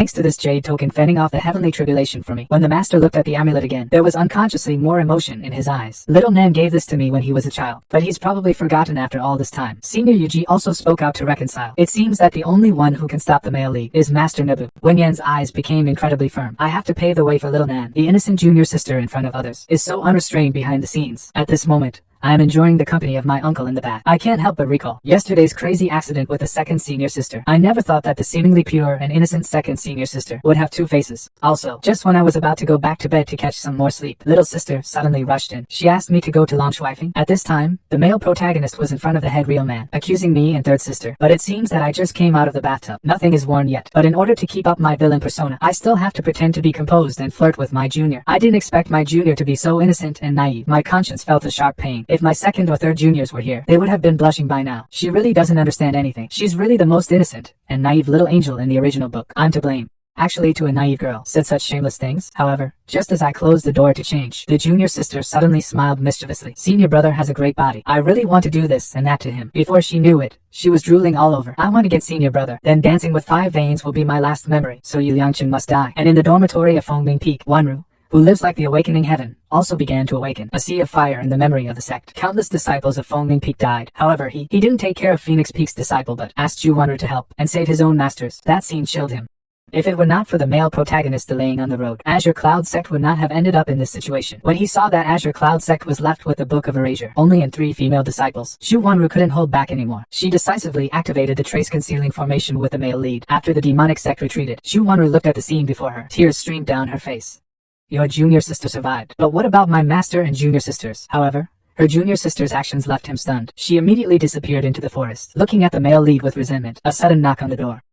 thanks to this jade token fending off the heavenly tribulation for me. When the master looked at the amulet again, there was unconsciously more emotion in his eyes. Little Nan gave this to me when he was a child, but he's probably forgotten after all this time. Senior Yuji also spoke out to reconcile. It seems that the only one who can stop the male lead is Master Nebu. Wen Yan's eyes became incredibly firm. I have to pave the way for little Nan. The innocent junior sister in front of others is so unrestrained behind the scenes. At this moment, I am enjoying the company of my uncle in the back. I can't help but recall yesterday's crazy accident with the second senior sister. I never thought that the seemingly pure and innocent second senior sister would have two faces. Also, just when I was about to go back to bed to catch some more sleep, little sister suddenly rushed in. She asked me to go to launch wifing. At this time, the male protagonist was in front of the head real man, accusing me and third sister. But it seems that I just came out of the bathtub. Nothing is worn yet. But in order to keep up my villain persona, I still have to pretend to be composed and flirt with my junior. I didn't expect my junior to be so innocent and naive. My conscience felt a sharp pain. If my second or third juniors were here, they would have been blushing by now. She really doesn't understand anything. She's really the most innocent and naive little angel in the original book. I'm to blame. Actually, to a naive girl said such shameless things. However, just as I closed the door to change, the junior sister suddenly smiled mischievously. Senior brother has a great body. I really want to do this and that to him. Before she knew it, she was drooling all over. I want to get senior brother. Then dancing with 5 veins will be my last memory. So Yu Liangchen must die. And in the dormitory of Fengming Peak, Wanru, who lives like the awakening heaven, also began to awaken. A sea of fire in the memory of the sect. Countless disciples of Fengming Peak died. However, he didn't take care of Phoenix Peak's disciple but asked Ju Wanru to help and save his own masters. That scene chilled him. If it were not for the male protagonist delaying on the road, Azure Cloud sect would not have ended up in this situation. When he saw that Azure Cloud sect was left with the Book of Erasure, only in 3 female disciples, Ju Wanru couldn't hold back anymore. She decisively activated the trace concealing formation with the male lead. After the demonic sect retreated, Ju Wanru looked at the scene before her. Tears streamed down her face. Your junior sister survived. But what about my master and junior sisters? However, her junior sister's actions left him stunned. She immediately disappeared into the forest, looking at the male lead with resentment. A sudden knock on the door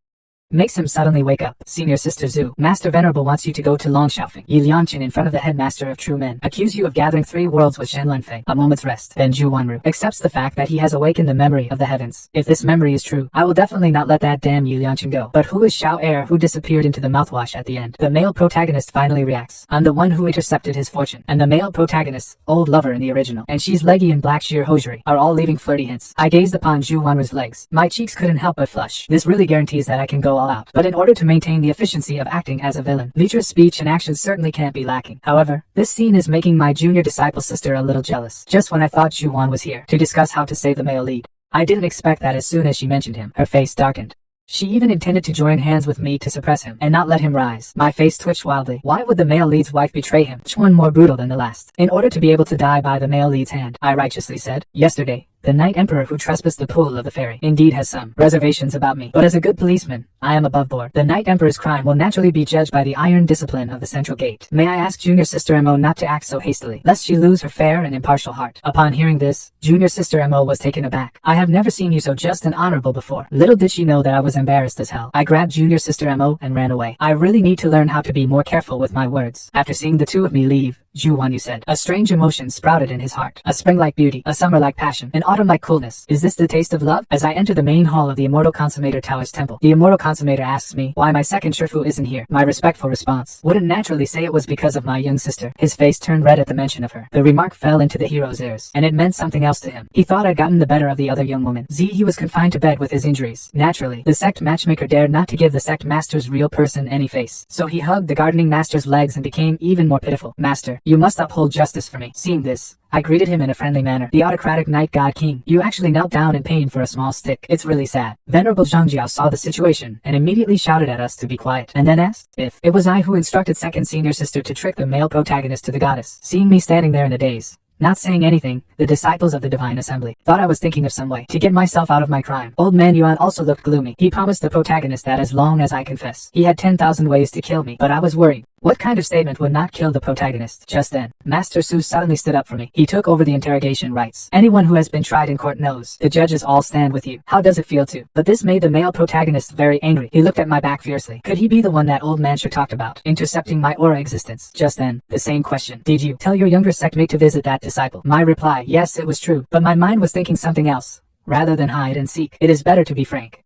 makes him suddenly wake up. Senior Sister Zhu, Master Venerable wants you to go to Longshaofeng. Yi Liangchen in front of the headmaster of true men, accuse you of gathering 3 worlds with Shen Lanfei. A moment's rest. Then Ju Wanru accepts the fact that he has awakened the memory of the heavens. If this memory is true, I will definitely not let that damn Yi Liangchen go. But who is Xiao Air who disappeared into the mouthwash at the end? The male protagonist finally reacts. I'm the one who intercepted his fortune. And the male protagonist, old lover in the original, and she's leggy and black sheer hosiery, are all leaving flirty hints. I gazed upon Ju Wanru's legs. My cheeks couldn't help but flush. This really guarantees that I can go all out. But in order to maintain the efficiency of acting as a villain, Litra's speech and actions certainly can't be lacking. However, this scene is making my junior disciple sister a little jealous. Just when I thought Juwan was here to discuss how to save the male lead, I didn't expect that as soon as she mentioned him, her face darkened. She even intended to join hands with me to suppress him and not let him rise. My face twitched wildly. Why would the male lead's wife betray him? Which one more brutal than the last? In order to be able to die by the male lead's hand, I righteously said, yesterday, the Knight Emperor who trespassed the pool of the fairy indeed has some reservations about me. But as a good policeman, I am above board. The Knight Emperor's crime will naturally be judged by the iron discipline of the Central Gate. May I ask Junior Sister Mo not to act so hastily, lest she lose her fair and impartial heart. Upon hearing this, Junior Sister Mo was taken aback. I have never seen you so just and honorable before. Little did she know that I was embarrassed as hell. I grabbed Junior Sister Mo and ran away. I really need to learn how to be more careful with my words. After seeing the two of me leave, Ju Wanyu said. A strange emotion sprouted in his heart. A spring-like beauty, a summer-like passion, an autumn-like coolness. Is this the taste of love? As I enter the main hall of the Immortal Consummator Tower's temple, the Immortal Consummator asks me why my second Shifu isn't here. My respectful response wouldn't naturally say it was because of my young sister. His face turned red at the mention of her. The remark fell into the hero's ears, and it meant something else to him. He thought I'd gotten the better of the other young woman. He was confined to bed with his injuries. Naturally, the sect matchmaker dared not to give the sect master's real person any face. So he hugged the gardening master's legs and became even more pitiful. Master, you must uphold justice for me. Seeing this, I greeted him in a friendly manner. The autocratic Night God King, you actually knelt down in pain for a small stick. It's really sad. Venerable Zhangjiao saw the situation and immediately shouted at us to be quiet, and then asked if it was I who instructed second senior sister to trick the male protagonist to the goddess. Seeing me standing there in a daze, not saying anything, the disciples of the Divine Assembly thought I was thinking of some way to get myself out of my crime. Old man Yuan also looked gloomy. He promised the protagonist that as long as I confess, he had 10,000 ways to kill me, but I was worried. What kind of statement would not kill the protagonist? Just then, Master Su suddenly stood up for me. He took over the interrogation rights. Anyone who has been tried in court knows the judges all stand with you. How does it feel to? But this made the male protagonist very angry. He looked at my back fiercely. Could he be the one that old man sure talked about, intercepting my aura existence? Just then, the same question. Did you tell your younger sectmate to visit that disciple? My reply, yes, it was true, but my mind was thinking something else. Rather than hide and seek, it is better to be frank.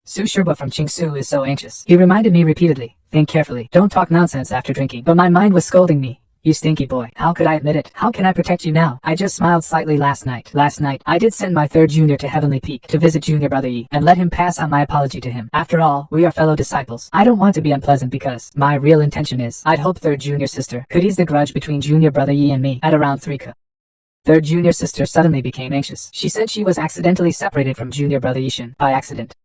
Su Sherba from Qingsu is so anxious. He reminded me repeatedly. Think carefully. Don't talk nonsense after drinking. But my mind was scolding me. You stinky boy. How could I admit it? How can I protect you now? I just smiled slightly last night. Last night, I did send my third junior to Heavenly Peak to visit junior brother Yi and let him pass on my apology to him. After all, we are fellow disciples. I don't want to be unpleasant because my real intention is I'd hope third junior sister could ease the grudge between junior brother Yi and me at around 3k. Third junior sister suddenly became anxious. She said she was accidentally separated from junior brother Yishin by accident.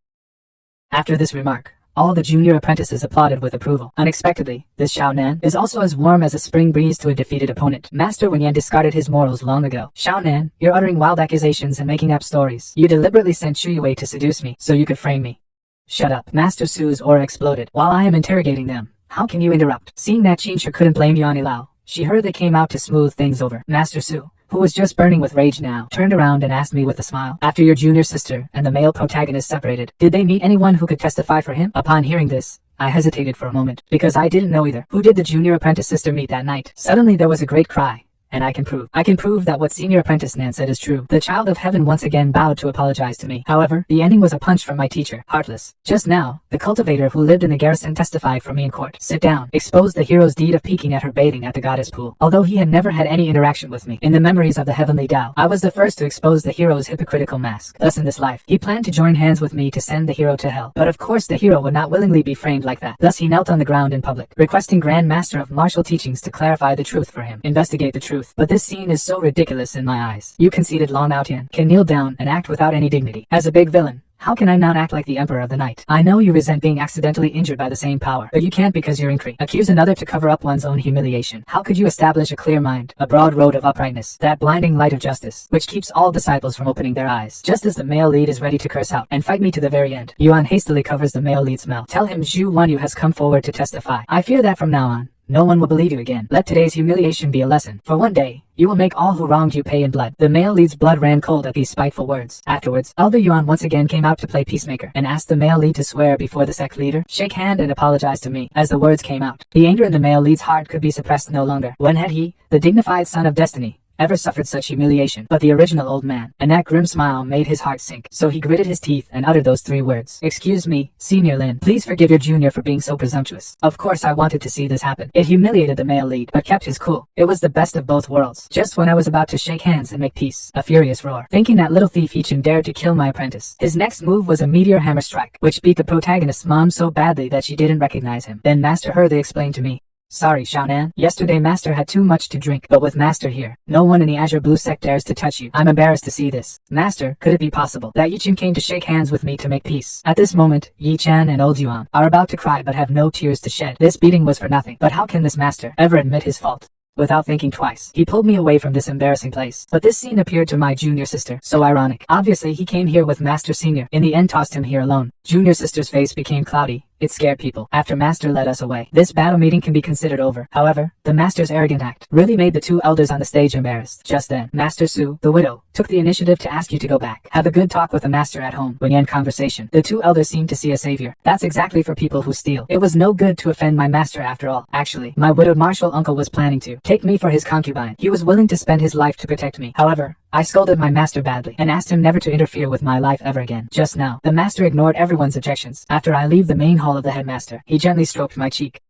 After this remark, all the junior apprentices applauded with approval. Unexpectedly, this Xiao Nan is also as warm as a spring breeze to a defeated opponent. Master Wenyan discarded his morals long ago. Xiao Nan, you're uttering wild accusations and making up stories. You deliberately sent Shu Yue to seduce me so you could frame me. Shut up. Master Su's aura exploded. While I am interrogating them, how can you interrupt? Seeing that Qinshu couldn't blame Yuan Lao, she hurriedly came out to smooth things over. Master Su, who was just burning with rage now, turned around and asked me with a smile, after your junior sister and the male protagonist separated, did they meet anyone who could testify for him? Upon hearing this, I hesitated for a moment, because I didn't know either. Who did the junior apprentice sister meet that night? Suddenly there was a great cry. And I can prove that what senior apprentice Nan said is true. The child of heaven once again bowed to apologize to me. However, the ending was a punch from my teacher, Heartless. Just now, the cultivator who lived in the garrison testified for me in court. Sit down. Exposed the hero's deed of peeking at her bathing at the goddess pool. Although he had never had any interaction with me, in the memories of the heavenly Tao, I was the first to expose the hero's hypocritical mask. Thus in this life, he planned to join hands with me to send the hero to hell. But of course the hero would not willingly be framed like that. Thus he knelt on the ground in public, requesting Grand Master of Martial Teachings to clarify the truth for him. Investigate the truth. But this scene is so ridiculous in my eyes. You conceited Long Ao Tian can kneel down and act without any dignity. As a big villain, how can I not act like the Emperor of the Night? I know you resent being accidentally injured by the same power, but you can't because you're incre. Accuse another to cover up one's own humiliation. How could you establish a clear mind, a broad road of uprightness, that blinding light of justice, which keeps all disciples from opening their eyes? Just as the male lead is ready to curse out and fight me to the very end, Yuan hastily covers the male lead's mouth. Tell him Zhu Wanyu has come forward to testify. I fear that from now on, no one will believe you again. Let today's humiliation be a lesson. For one day, you will make all who wronged you pay in blood. The male lead's blood ran cold at these spiteful words. Afterwards, Elder Yuan once again came out to play peacemaker and asked the male lead to swear before the sect leader, shake hand and apologize to me. As the words came out, the anger in the male lead's heart could be suppressed no longer. When had he, the dignified son of destiny, ever suffered such humiliation? But the original old man, and that grim smile made his heart sink. So he gritted his teeth and uttered those 3 words. Excuse me, Senior Lin. Please forgive your junior for being so presumptuous. Of course I wanted to see this happen. It humiliated the male lead, but kept his cool. It was the best of both worlds. Just when I was about to shake hands and make peace, a furious roar. Thinking that little thief Yichin dared to kill my apprentice. His next move was a meteor hammer strike, which beat the protagonist's mom so badly that she didn't recognize him. Then Master hurriedly explained to me, sorry, Xiao Nan. Yesterday Master had too much to drink, but with Master here, no one in the Azure Blue sect dares to touch you. I'm embarrassed to see this. Master, could it be possible that Yichin came to shake hands with me to make peace? At this moment, Yi Chan and Old Yuan are about to cry but have no tears to shed. This beating was for nothing. But how can this master ever admit his fault? Without thinking twice, he pulled me away from this embarrassing place. But this scene appeared to my junior sister so ironic. Obviously he came here with Master Senior. In the end tossed him here alone. Junior sister's face became cloudy. It scared people. After Master led us away, this battle meeting can be considered over. However, the Master's arrogant act really made the 2 elders on the stage embarrassed. Just then, Master Su, the widow, took the initiative to ask you to go back. Have a good talk with the Master at home. When you end conversation, the 2 elders seemed to see a savior. That's exactly for people who steal. It was no good to offend my master after all. Actually, my widowed martial uncle was planning to take me for his concubine. He was willing to spend his life to protect me. However, I scolded my master badly and asked him never to interfere with my life ever again. Just now, the master ignored everyone's objections. After I leave the main hall of the headmaster, he gently stroked my cheek.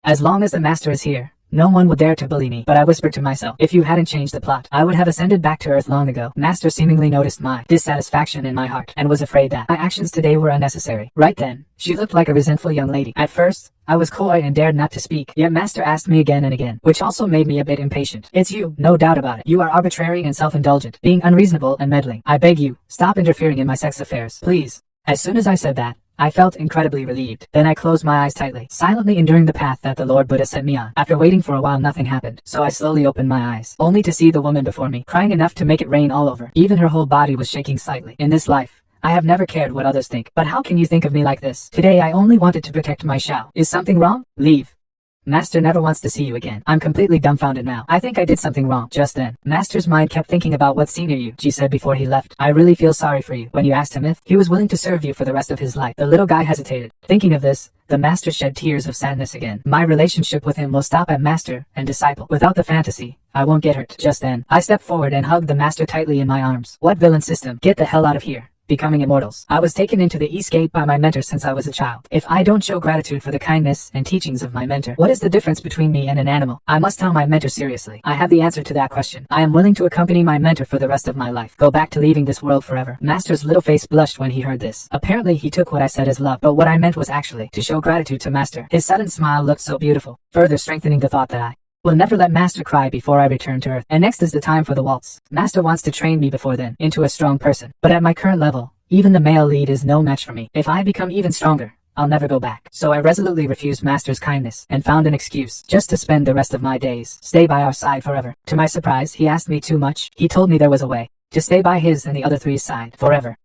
As long as the master is here, no one would dare to bully me. But I whispered to myself, if you hadn't changed the plot, I would have ascended back to Earth long ago. Master seemingly noticed my dissatisfaction in my heart and was afraid that my actions today were unnecessary. Right then, she looked like a resentful young lady. At first, I was coy and dared not to speak, yet Master asked me again and again, which also made me a bit impatient. It's you, no doubt about it. You are arbitrary and self-indulgent, being unreasonable and meddling. I beg you, stop interfering in my sex affairs, please. As soon as I said that, I felt incredibly relieved. Then I closed my eyes tightly, silently enduring the path that the Lord Buddha set me on. After waiting for a while, nothing happened, so I slowly opened my eyes, only to see the woman before me, crying enough to make it rain all over. Even her whole body was shaking slightly. In this life, I have never cared what others think. But how can you think of me like this? Today I only wanted to protect my Xiao. Is something wrong? Leave. Master never wants to see you again. I'm completely dumbfounded now. I think I did something wrong. Just then, Master's mind kept thinking about what Senior Yuji said before he left. I really feel sorry for you. When you asked him if he was willing to serve you for the rest of his life, the little guy hesitated. Thinking of this, the Master shed tears of sadness again. My relationship with him will stop at Master and disciple. Without the fantasy, I won't get hurt. Just then, I stepped forward and hugged the Master tightly in my arms. What villain system? Get the hell out of here. becoming immortals. I was taken into the East Gate by my mentor since I was a child. If I don't show gratitude for the kindness and teachings of my mentor, what is the difference between me and an animal? I must tell my mentor seriously. I have the answer to that question. I am willing to accompany my mentor for the rest of my life. Go back to leaving this world forever. Master's little face blushed when he heard this. Apparently he took what I said as love, but what I meant was actually to show gratitude to Master. His sudden smile looked so beautiful, further strengthening the thought that I will never let Master cry before I return to Earth. And next is the time for the waltz. Master wants to train me before then into a strong person, but at my current level, even the male lead is no match for me. If I become even stronger, I'll never go back. So I resolutely refused Master's kindness and found an excuse just to spend the rest of my days, stay by our side forever. To my surprise, he asked me too much. He told me there was a way to stay by his and the other three's side forever.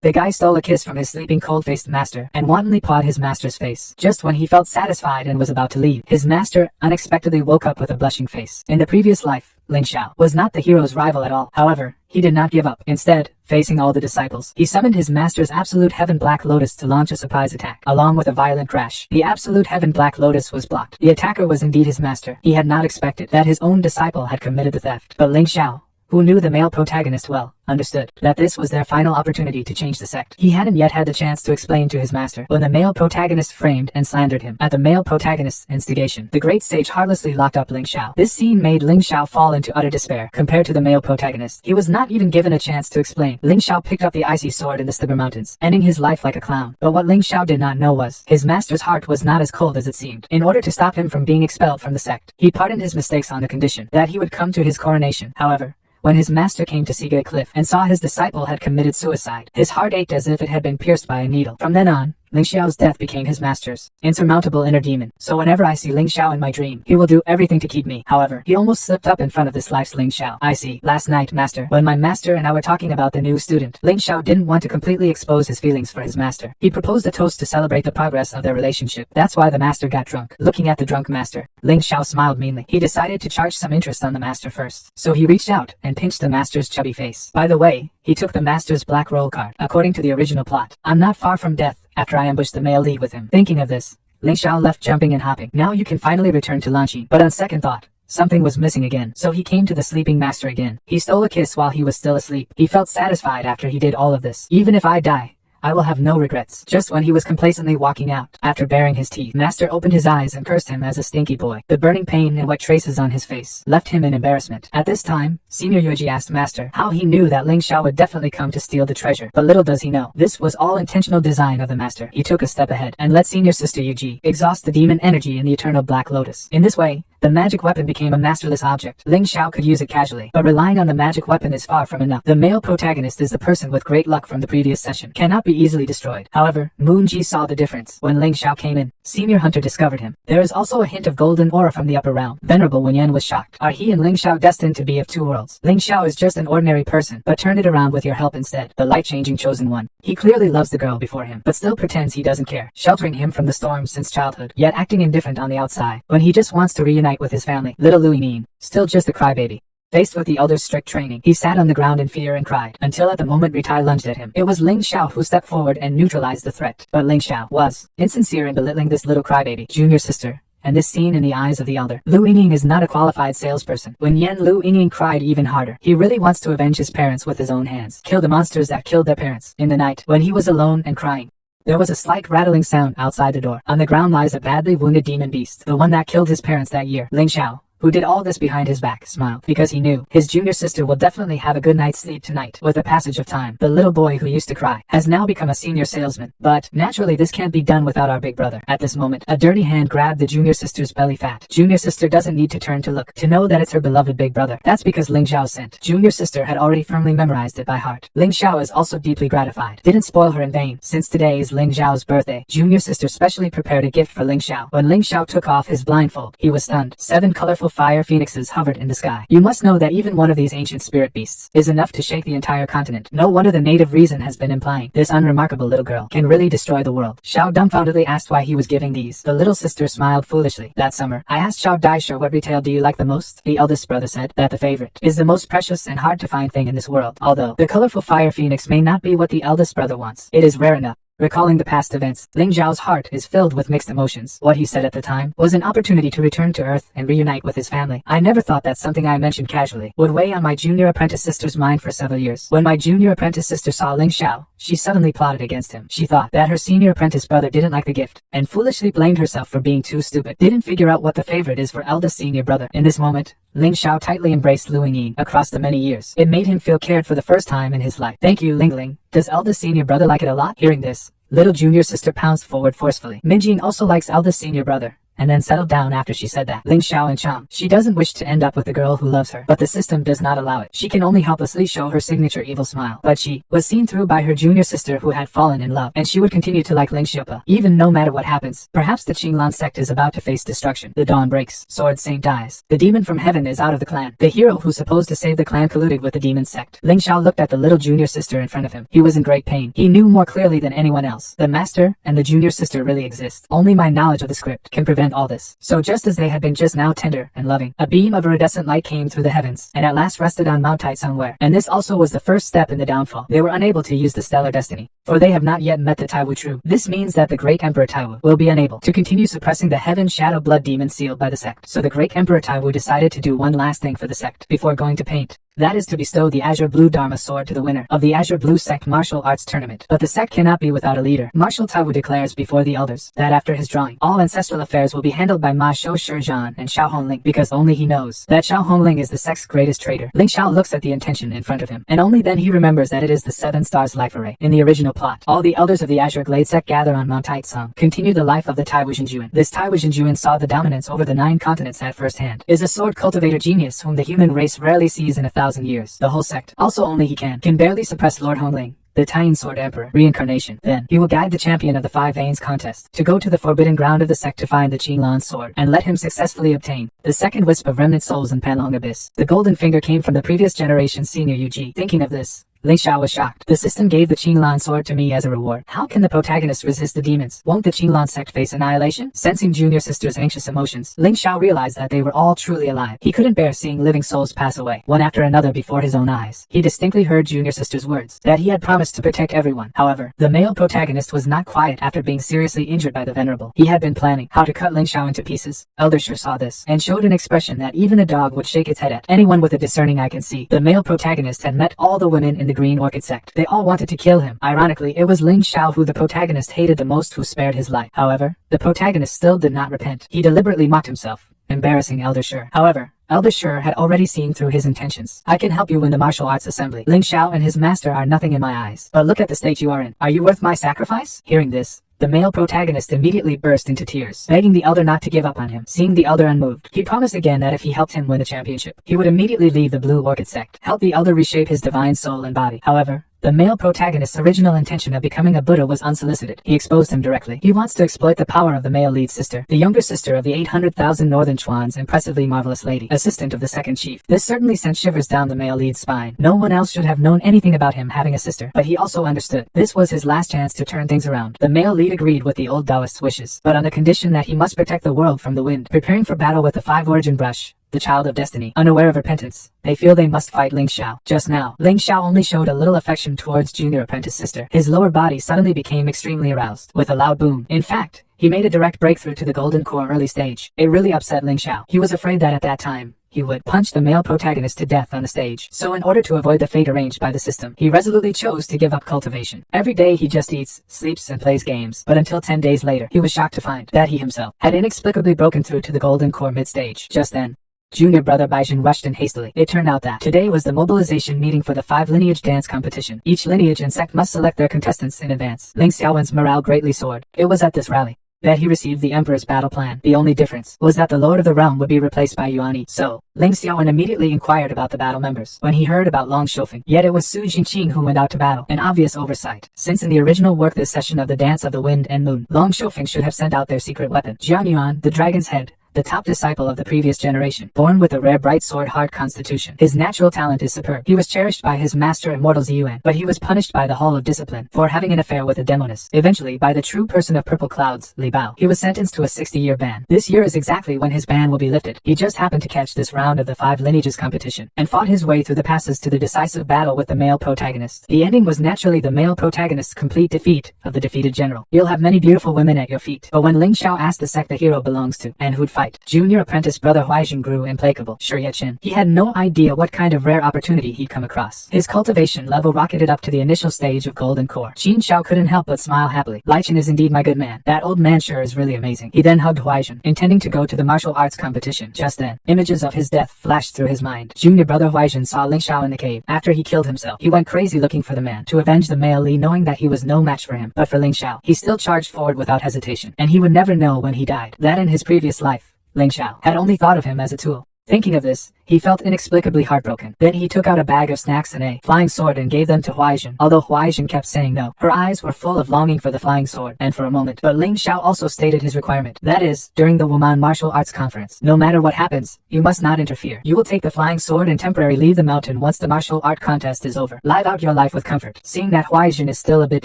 The guy stole a kiss from his sleeping cold-faced master and wantonly pawed his master's face. Just when he felt satisfied and was about to leave, his master unexpectedly woke up with a blushing face. In the previous life, Ling Xiao was not the hero's rival at all. However, he did not give up. Instead, facing all the disciples, he summoned his master's Absolute Heaven Black Lotus to launch a surprise attack, along with a violent crash. The Absolute Heaven Black Lotus was blocked. The attacker was indeed his master. He had not expected that his own disciple had committed the theft. But Ling Xiao, who knew the male protagonist well, understood that this was their final opportunity to change the sect. He hadn't yet had the chance to explain to his master when the male protagonist framed and slandered him. At the male protagonist's instigation, the great sage heartlessly locked up Ling Xiao. This scene made Ling Xiao fall into utter despair. Compared to the male protagonist, he was not even given a chance to explain. Ling Xiao picked up the icy sword in the Stibber Mountains, ending his life like a clown. But what Ling Xiao did not know was, his master's heart was not as cold as it seemed. In order to stop him from being expelled from the sect, he pardoned his mistakes on the condition that he would come to his coronation. However, when his master came to Seagate Cliff and saw his disciple had committed suicide, his heart ached as if it had been pierced by a needle. From then on, Ling Xiao's death became his master's insurmountable inner demon. So whenever I see Ling Xiao in my dream, he will do everything to keep me. However, he almost slipped up in front of this life's Ling Xiao. I see. Last night, master, when my master and I were talking about the new student, Ling Xiao didn't want to completely expose his feelings for his master. He proposed a toast to celebrate the progress of their relationship. That's why the master got drunk. Looking at the drunk master, Ling Xiao smiled meanly. He decided to charge some interest on the master first. So he reached out and pinched the master's chubby face. By the way, he took the master's black roll card. According to the original plot, I'm not far from death after I ambushed the male lead with him. Thinking of this, Ling Xiao left jumping and hopping. Now you can finally return to Lanqi. But on second thought, something was missing again. So he came to the sleeping master again. He stole a kiss while he was still asleep. He felt satisfied after he did all of this. Even if I die, I will have no regrets. Just when he was complacently walking out, after baring his teeth, Master opened his eyes and cursed him as a stinky boy. The burning pain and wet traces on his face left him in embarrassment. At this time, Senior Yuji asked Master how he knew that Ling Xiao would definitely come to steal the treasure. But little does he know, this was all intentional design of the Master. He took a step ahead and let Senior Sister Yuji exhaust the demon energy in the eternal Black Lotus. In this way, the magic weapon became a masterless object. Ling Xiao could use it casually, but relying on the magic weapon is far from enough. The male protagonist is the person with great luck from the previous session, cannot be easily destroyed. However, Moon Ji saw the difference. When Ling Xiao came in, Senior Hunter discovered him. There is also a hint of golden aura from the upper realm. Venerable Wen Yan was shocked. Are he and Ling Xiao destined to be of two worlds? Ling Xiao is just an ordinary person, but turn it around with your help instead. The light-changing chosen one. He clearly loves the girl before him, but still pretends he doesn't care, sheltering him from the storms since childhood, yet acting indifferent on the outside when he just wants to reunite with his family. Little Louis Nin, still just a crybaby. Faced with the elder's strict training, he sat on the ground in fear and cried, until at the moment Ritai lunged at him. It was Ling Xiao who stepped forward and neutralized the threat. But Ling Xiao was insincere in belittling this little crybaby, junior sister. And this scene in the eyes of the elder. Lu Yingning is not a qualified salesperson. When Lu Yingning cried even harder, he really wants to avenge his parents with his own hands. Kill the monsters that killed their parents. In the night, when he was alone and crying, there was a slight rattling sound outside the door. On the ground lies a badly wounded demon beast, the one that killed his parents that year. Ling Xiao, who did all this behind his back, smiled, because he knew his junior sister will definitely have a good night's sleep tonight. With the passage of time, the little boy who used to cry has now become a senior salesman. But naturally this can't be done without our big brother. At this moment, a dirty hand grabbed the junior sister's belly fat. Junior sister doesn't need to turn to look to know that it's her beloved big brother. That's because Ling Xiao sent. Junior sister had already firmly memorized it by heart. Ling Xiao is also deeply gratified. Didn't spoil her in vain. Since today is Ling Xiao's birthday, junior sister specially prepared a gift for Ling Xiao. When Ling Xiao took off his blindfold, he was stunned. 7 colorful fire phoenixes hovered in the sky. You must know that even one of these ancient spirit beasts is enough to shake the entire continent. No wonder the native reason has been implying this unremarkable little girl can really destroy the world. Xiao dumbfoundedly asked why he was giving these. The little sister smiled foolishly. That summer, I asked Xiao Daisha what retail do you like the most? The eldest brother said that the favorite is the most precious and hard to find thing in this world. Although the colorful fire phoenix may not be what the eldest brother wants, it is rare enough. Recalling the past events, Ling Xiao's heart is filled with mixed emotions. What he said at the time was an opportunity to return to Earth and reunite with his family. I never thought that something I mentioned casually would weigh on my junior apprentice sister's mind for several years. When my junior apprentice sister saw Ling Xiao, she suddenly plotted against him. She thought that her senior apprentice brother didn't like the gift, and foolishly blamed herself for being too stupid. Didn't figure out what the favorite is for eldest senior brother. In this moment, Ling Xiao tightly embraced Lu Ying across the many years. It made him feel cared for the first time in his life. Thank you, Ling Ling. Does eldest senior brother like it a lot? Hearing this, little junior sister pounced forward forcefully. Minjing also likes eldest senior brother, and then settled down after she said that. Ling Xiao and Chang. She doesn't wish to end up with the girl who loves her, but the system does not allow it. She can only helplessly show her signature evil smile. But she was seen through by her junior sister who had fallen in love, and she would continue to like Ling Xiupa, even no matter what happens. Perhaps the Qinglan sect is about to face destruction. The dawn breaks. Sword Saint dies. The demon from heaven is out of the clan. The hero who's supposed to save the clan colluded with the demon sect. Ling Xiao looked at the little junior sister in front of him. He was in great pain. He knew more clearly than anyone else. The master and the junior sister really exist. Only my knowledge of the script can prevent all this. So just as they had been just now tender and loving, a beam of iridescent light came through the heavens, and at last rested on Mount Tai somewhere. And this also was the first step in the downfall. They were unable to use the stellar destiny, for they have not yet met the Taiwu True. This means that the great Emperor Taiwu will be unable to continue suppressing the heaven shadow blood demon sealed by the sect. So the great Emperor Taiwu decided to do one last thing for the sect before going to paint. That is to bestow the Azure Blue Dharma Sword to the winner of the Azure Blue Sect Martial Arts Tournament. But the sect cannot be without a leader. Marshal Taiwu declares before the elders that after his drawing, all ancestral affairs will be handled by Ma Shou Shizhan and Xiao Hongling, because only he knows that Xiao Hongling is the sect's greatest traitor. Ling Xiao looks at the intention in front of him, and only then he remembers that it is the Seven Stars Life Array. In the original plot, all the elders of the Azure Glade sect gather on Mount Taitsong, continue the life of the Taiwu Jinjuan. This Taiwu Jinjuan saw the dominance over the 9 continents at first hand, is a sword cultivator genius whom the human race rarely sees in 1,000 years. The whole sect, also only he can barely suppress Lord Hongling, the Taiyin Sword Emperor, reincarnation. Then, he will guide the champion of the 5 Veins contest to go to the forbidden ground of the sect to find the Qinglan sword, and let him successfully obtain the second wisp of remnant souls in Panlong Abyss. The golden finger came from the previous generation's senior Yuji. Thinking of this, Ling Xiao was shocked. The system gave the Qinglan sword to me as a reward. How can the protagonist resist the demons? Won't the Qinglan sect face annihilation? Sensing junior sister's anxious emotions, Ling Xiao realized that they were all truly alive. He couldn't bear seeing living souls pass away, one after another before his own eyes. He distinctly heard junior sister's words, that he had promised to protect everyone. However, the male protagonist was not quiet after being seriously injured by the Venerable. He had been planning how to cut Ling Xiao into pieces. Elder Sure saw this, and showed an expression that even a dog would shake its head at. Anyone with a discerning eye can see. The male protagonist had met all the women in the Green Orchid sect. They all wanted to kill him. Ironically, it was Ling Xiao who the protagonist hated the most who spared his life. However, the protagonist still did not repent. He deliberately mocked himself, embarrassing Elder Sure. However, Elder Sure had already seen through his intentions. I can help you win the martial arts assembly. Ling Xiao and his master are nothing in my eyes. But look at the state you are in. Are you worth my sacrifice? Hearing this, the male protagonist immediately burst into tears, begging the elder not to give up on him. Seeing the elder unmoved, he promised again that if he helped him win the championship, he would immediately leave the Blue Orchid sect, help the elder reshape his divine soul and body. However, the male protagonist's original intention of becoming a Buddha was unsolicited. He exposed him directly. He wants to exploit the power of the male lead sister, the younger sister of the 800,000 Northern Chuan's impressively marvelous lady, assistant of the second chief. This certainly sent shivers down the male lead's spine. No one else should have known anything about him having a sister, but he also understood this was his last chance to turn things around. The male lead agreed with the old Taoist's wishes, but on the condition that he must protect the world from the wind. Preparing for battle with the 5 Origin Brush, the child of destiny, unaware of repentance, they feel they must fight Ling Xiao. Just now, Ling Xiao only showed a little affection towards junior apprentice sister. His lower body suddenly became extremely aroused, with a loud boom. In fact, he made a direct breakthrough to the golden core early stage. It really upset Ling Xiao. He was afraid that at that time, he would punch the male protagonist to death on the stage. So in order to avoid the fate arranged by the system, he resolutely chose to give up cultivation. Every day he just eats, sleeps, and plays games. But until 10 days later, he was shocked to find that he himself had inexplicably broken through to the golden core mid-stage. Just then, junior brother Baijin rushed in hastily. It turned out that today was the mobilization meeting for the 5 lineage dance competition. Each lineage and sect must select their contestants in advance. Ling Xiaowen's morale greatly soared. It was at this rally that he received the Emperor's battle plan. The only difference was that the Lord of the Realm would be replaced by Yuan Yi. So, Ling Xiaowen immediately inquired about the battle members when he heard about Long Shofeng. Yet it was Su Jingqing who went out to battle, an obvious oversight, since in the original work this session of the Dance of the Wind and Moon, Long Shofeng should have sent out their secret weapon, Jiang Yuan, the dragon's head, the top disciple of the previous generation, born with a rare bright sword hard constitution. His natural talent is superb. He was cherished by his master immortal Ziyuan, but he was punished by the Hall of Discipline for having an affair with a demoness. Eventually, by the true person of purple clouds, Li Bao, he was sentenced to a 60-year ban. This year is exactly when his ban will be lifted. He just happened to catch this round of the 5 lineages competition, and fought his way through the passes to the decisive battle with the male protagonist. The ending was naturally the male protagonist's complete defeat of the defeated general. You'll have many beautiful women at your feet. But when Ling Xiao asked the sect the hero belongs to, and who'd fight, junior apprentice brother Huaijin grew implacable. Sure yet Chin. He had no idea what kind of rare opportunity he'd come across. His cultivation level rocketed up to the initial stage of golden core. Qin Xiao couldn't help but smile happily. Lai Chen is indeed my good man. That old man sure is really amazing. He then hugged Huaijin, intending to go to the martial arts competition. Just then, images of his death flashed through his mind. Junior brother Huaijin saw Ling Xiao in the cave. After he killed himself, he went crazy looking for the man to avenge the male Li, knowing that he was no match for him. But for Ling Xiao, he still charged forward without hesitation, and he would never know when he died that in his previous life, Ling Xiao had only thought of him as a tool. Thinking of this, he felt inexplicably heartbroken. Then he took out a bag of snacks and a flying sword and gave them to Huaijin, although Huaijin kept saying no. Her eyes were full of longing for the flying sword, and for a moment. But Ling Xiao also stated his requirement. That is, during the Wuman Martial Arts Conference, no matter what happens, you must not interfere. You will take the flying sword and temporarily leave the mountain once the martial art contest is over. Live out your life with comfort. Seeing that Huaijin is still a bit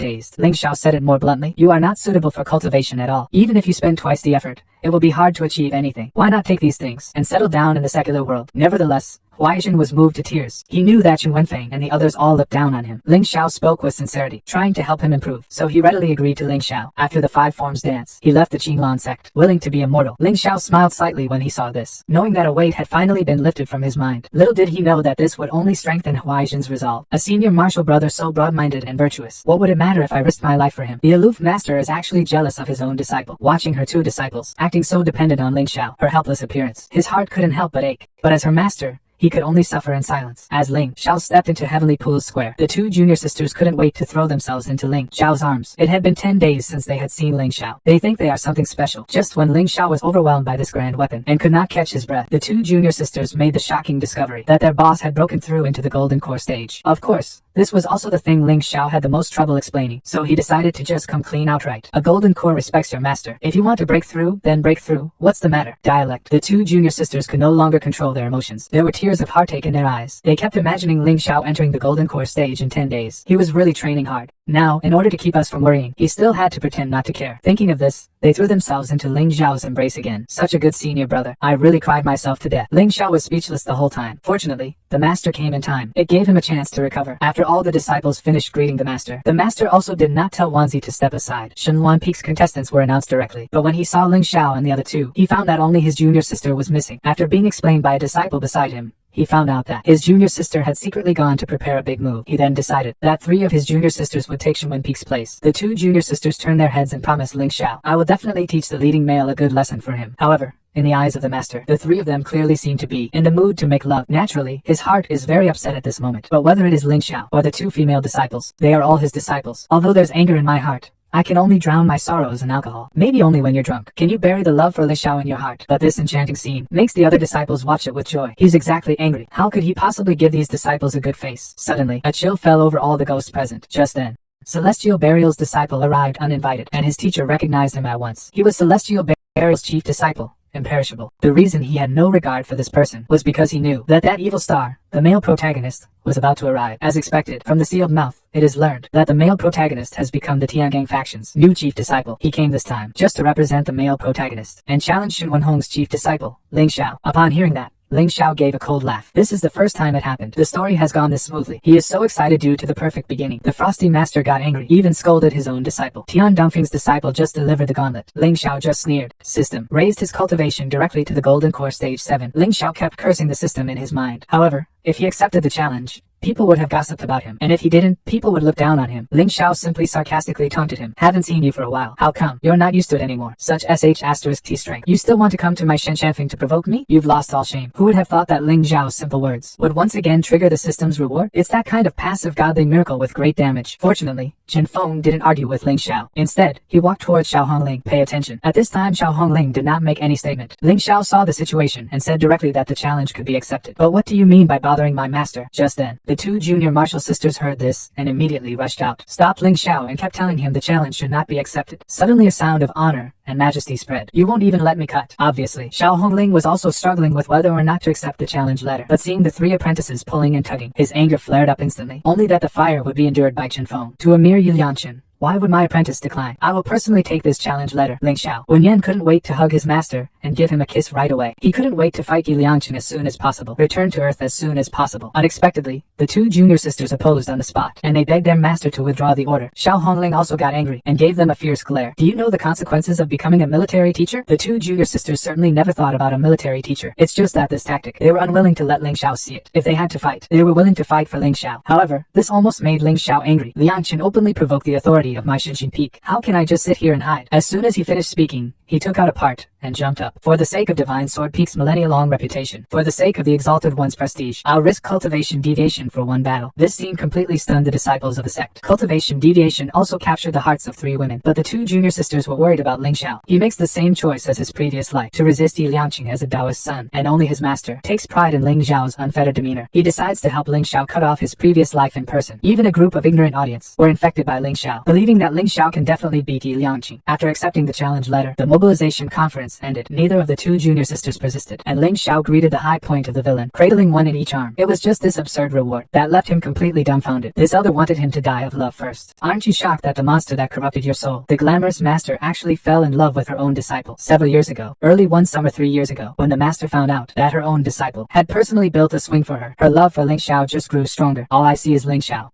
dazed, Ling Xiao said it more bluntly. You are not suitable for cultivation at all. Even if you spend twice the effort, it will be hard to achieve anything. Why not take these things and settle down in the secular world? Nevertheless, Huaijin was moved to tears. He knew that Chen Wenfeng and the others all looked down on him. Ling Xiao spoke with sincerity, trying to help him improve, so he readily agreed to Ling Xiao. After the 5 forms dance, he left the Qinglan sect, willing to be immortal. Ling Xiao smiled slightly when he saw this, knowing that a weight had finally been lifted from his mind. Little did he know that this would only strengthen Huaijin's resolve. A senior martial brother so broad-minded and virtuous. What would it matter if I risked my life for him? The aloof master is actually jealous of his own disciple, watching her 2 disciples, acting so dependent on Ling Xiao, her helpless appearance. His heart couldn't help but ache. But as her master, he could only suffer in silence. As Ling Xiao stepped into Heavenly Pool's square, the 2 junior sisters couldn't wait to throw themselves into Ling Xiao's arms. It had been 10 days since they had seen Ling Xiao. They think they are something special. Just when Ling Xiao was overwhelmed by this grand weapon and could not catch his breath, the 2 junior sisters made the shocking discovery that their boss had broken through into the golden core stage. Of course, this was also the thing Ling Xiao had the most trouble explaining, so he decided to just come clean outright. A golden core respects your master. If you want to break through, then break through. What's the matter? Dialect. The 2 junior sisters could no longer control their emotions. There were tears of heartache in their eyes. They kept imagining Ling Xiao entering the golden core stage in 10 days. He was really training hard. Now, in order to keep us from worrying, he still had to pretend not to care. Thinking of this, they threw themselves into Ling Xiao's embrace again. Such a good senior brother. I really cried myself to death. Ling Xiao was speechless the whole time. Fortunately, the master came in time. It gave him a chance to recover. After all the disciples finished greeting the master also did not tell Wanzi to step aside. Shenluan Peak's contestants were announced directly. But when he saw Ling Xiao and the other 2, he found that only his junior sister was missing. After being explained by a disciple beside him, he found out that his junior sister had secretly gone to prepare a big move. He then decided that 3 of his junior sisters would take Shenwen Peak's place. The 2 junior sisters turned their heads and promised Ling Xiao, I will definitely teach the leading male a good lesson for him. However, in the eyes of the master, the 3 of them clearly seemed to be in the mood to make love. Naturally, his heart is very upset at this moment. But whether it is Ling Xiao or the 2 female disciples, they are all his disciples. Although there's anger in my heart, I can only drown my sorrows in alcohol. Maybe only when you're drunk can you bury the love for Li Xiao in your heart. But this enchanting scene makes the other disciples watch it with joy. He's exactly angry. How could he possibly give these disciples a good face? Suddenly, a chill fell over all the ghosts present. Just then, Celestial Burial's disciple arrived uninvited, and his teacher recognized him at once. He was Celestial Burial's chief disciple, Imperishable. The reason he had no regard for this person was because he knew that evil star, the male protagonist, was about to arrive. As expected, from the sealed mouth, it is learned that the male protagonist has become the Tiangang faction's new chief disciple. He came this time just to represent the male protagonist and challenge Shen Wenhong's chief disciple, Ling Xiao. Upon hearing that, Ling Xiao gave a cold laugh. This is the first time it happened. The story has gone this smoothly. He is so excited due to the perfect beginning. The Frosty Master got angry, even scolded his own disciple. Tian Dongfeng's disciple just delivered the gauntlet. Ling Xiao just sneered. System raised his cultivation directly to the Golden Core Stage 7. Ling Xiao kept cursing the system in his mind. However, if he accepted the challenge, people would have gossiped about him, and if he didn't, people would look down on him. Ling Xiao simply sarcastically taunted him. Haven't seen you for a while. How come? You're not used to it anymore. Such *T strength. You still want to come to my Shen Chanfeng to provoke me? You've lost all shame. Who would have thought that Ling Xiao's simple words would once again trigger the system's reward? It's that kind of passive godly miracle with great damage. Fortunately, Jin Feng didn't argue with Ling Xiao. Instead, he walked towards Xiao Hongling. Pay attention. At this time, Xiao Hongling did not make any statement. Ling Xiao saw the situation and said directly that the challenge could be accepted. But what do you mean by bothering bothering my master. Just then, the two junior martial sisters heard this and immediately rushed out, stopped Ling Xiao and kept telling him the challenge should not be accepted. Suddenly a sound of honor and majesty spread. You won't even let me cut. Obviously, Xiao Hongling was also struggling with whether or not to accept the challenge letter, but seeing the three apprentices pulling and tugging, his anger flared up instantly. Only that the fire would be endured by Chen Feng. To a mere Yu Liangchen, why would my apprentice decline? I will personally take this challenge letter. Ling Xiao. Wen Yan couldn't wait to hug his master and give him a kiss right away. He couldn't wait to fight Yi Liangchen as soon as possible, return to Earth as soon as possible. Unexpectedly, the two junior sisters opposed on the spot, and they begged their master to withdraw the order. Xiao Hongling also got angry and gave them a fierce glare. Do you know the consequences of becoming a military teacher? The two junior sisters certainly never thought about a military teacher. It's just that this tactic, they were unwilling to let Ling Xiao see it. If they had to fight, they were willing to fight for Ling Xiao. However, this almost made Ling Xiao angry. Liangchen openly provoked the authority of my Shinjin Peak. How can I just sit here and hide? As soon as he finished speaking, he took out a part and jumped up. For the sake of Divine Sword Peak's millennia-long reputation, for the sake of the Exalted One's prestige, I'll risk Cultivation Deviation for one battle. This scene completely stunned the disciples of the sect. Cultivation Deviation also captured the hearts of three women, but the two junior sisters were worried about Ling Xiao. He makes the same choice as his previous life, to resist Yi Liangqing as a Taoist son, and only his master takes pride in Ling Xiao's unfettered demeanor. He decides to help Ling Xiao cut off his previous life in person. Even a group of ignorant audience were infected by Ling Xiao, believing that Ling Xiao can definitely beat Yi Liangqing. After accepting the challenge letter, the mobilization conference ended. Neither of the two junior sisters persisted, and Ling Xiao greeted the high point of the villain, cradling one in each arm. It was just this absurd reward that left him completely dumbfounded. This other wanted him to die of love first. Aren't you shocked that the monster that corrupted your soul, the glamorous master, actually fell in love with her own disciple? Several years ago, early one summer 3 years ago, when the master found out that her own disciple had personally built a swing for her, her love for Ling Xiao just grew stronger. All I see is Ling Xiao.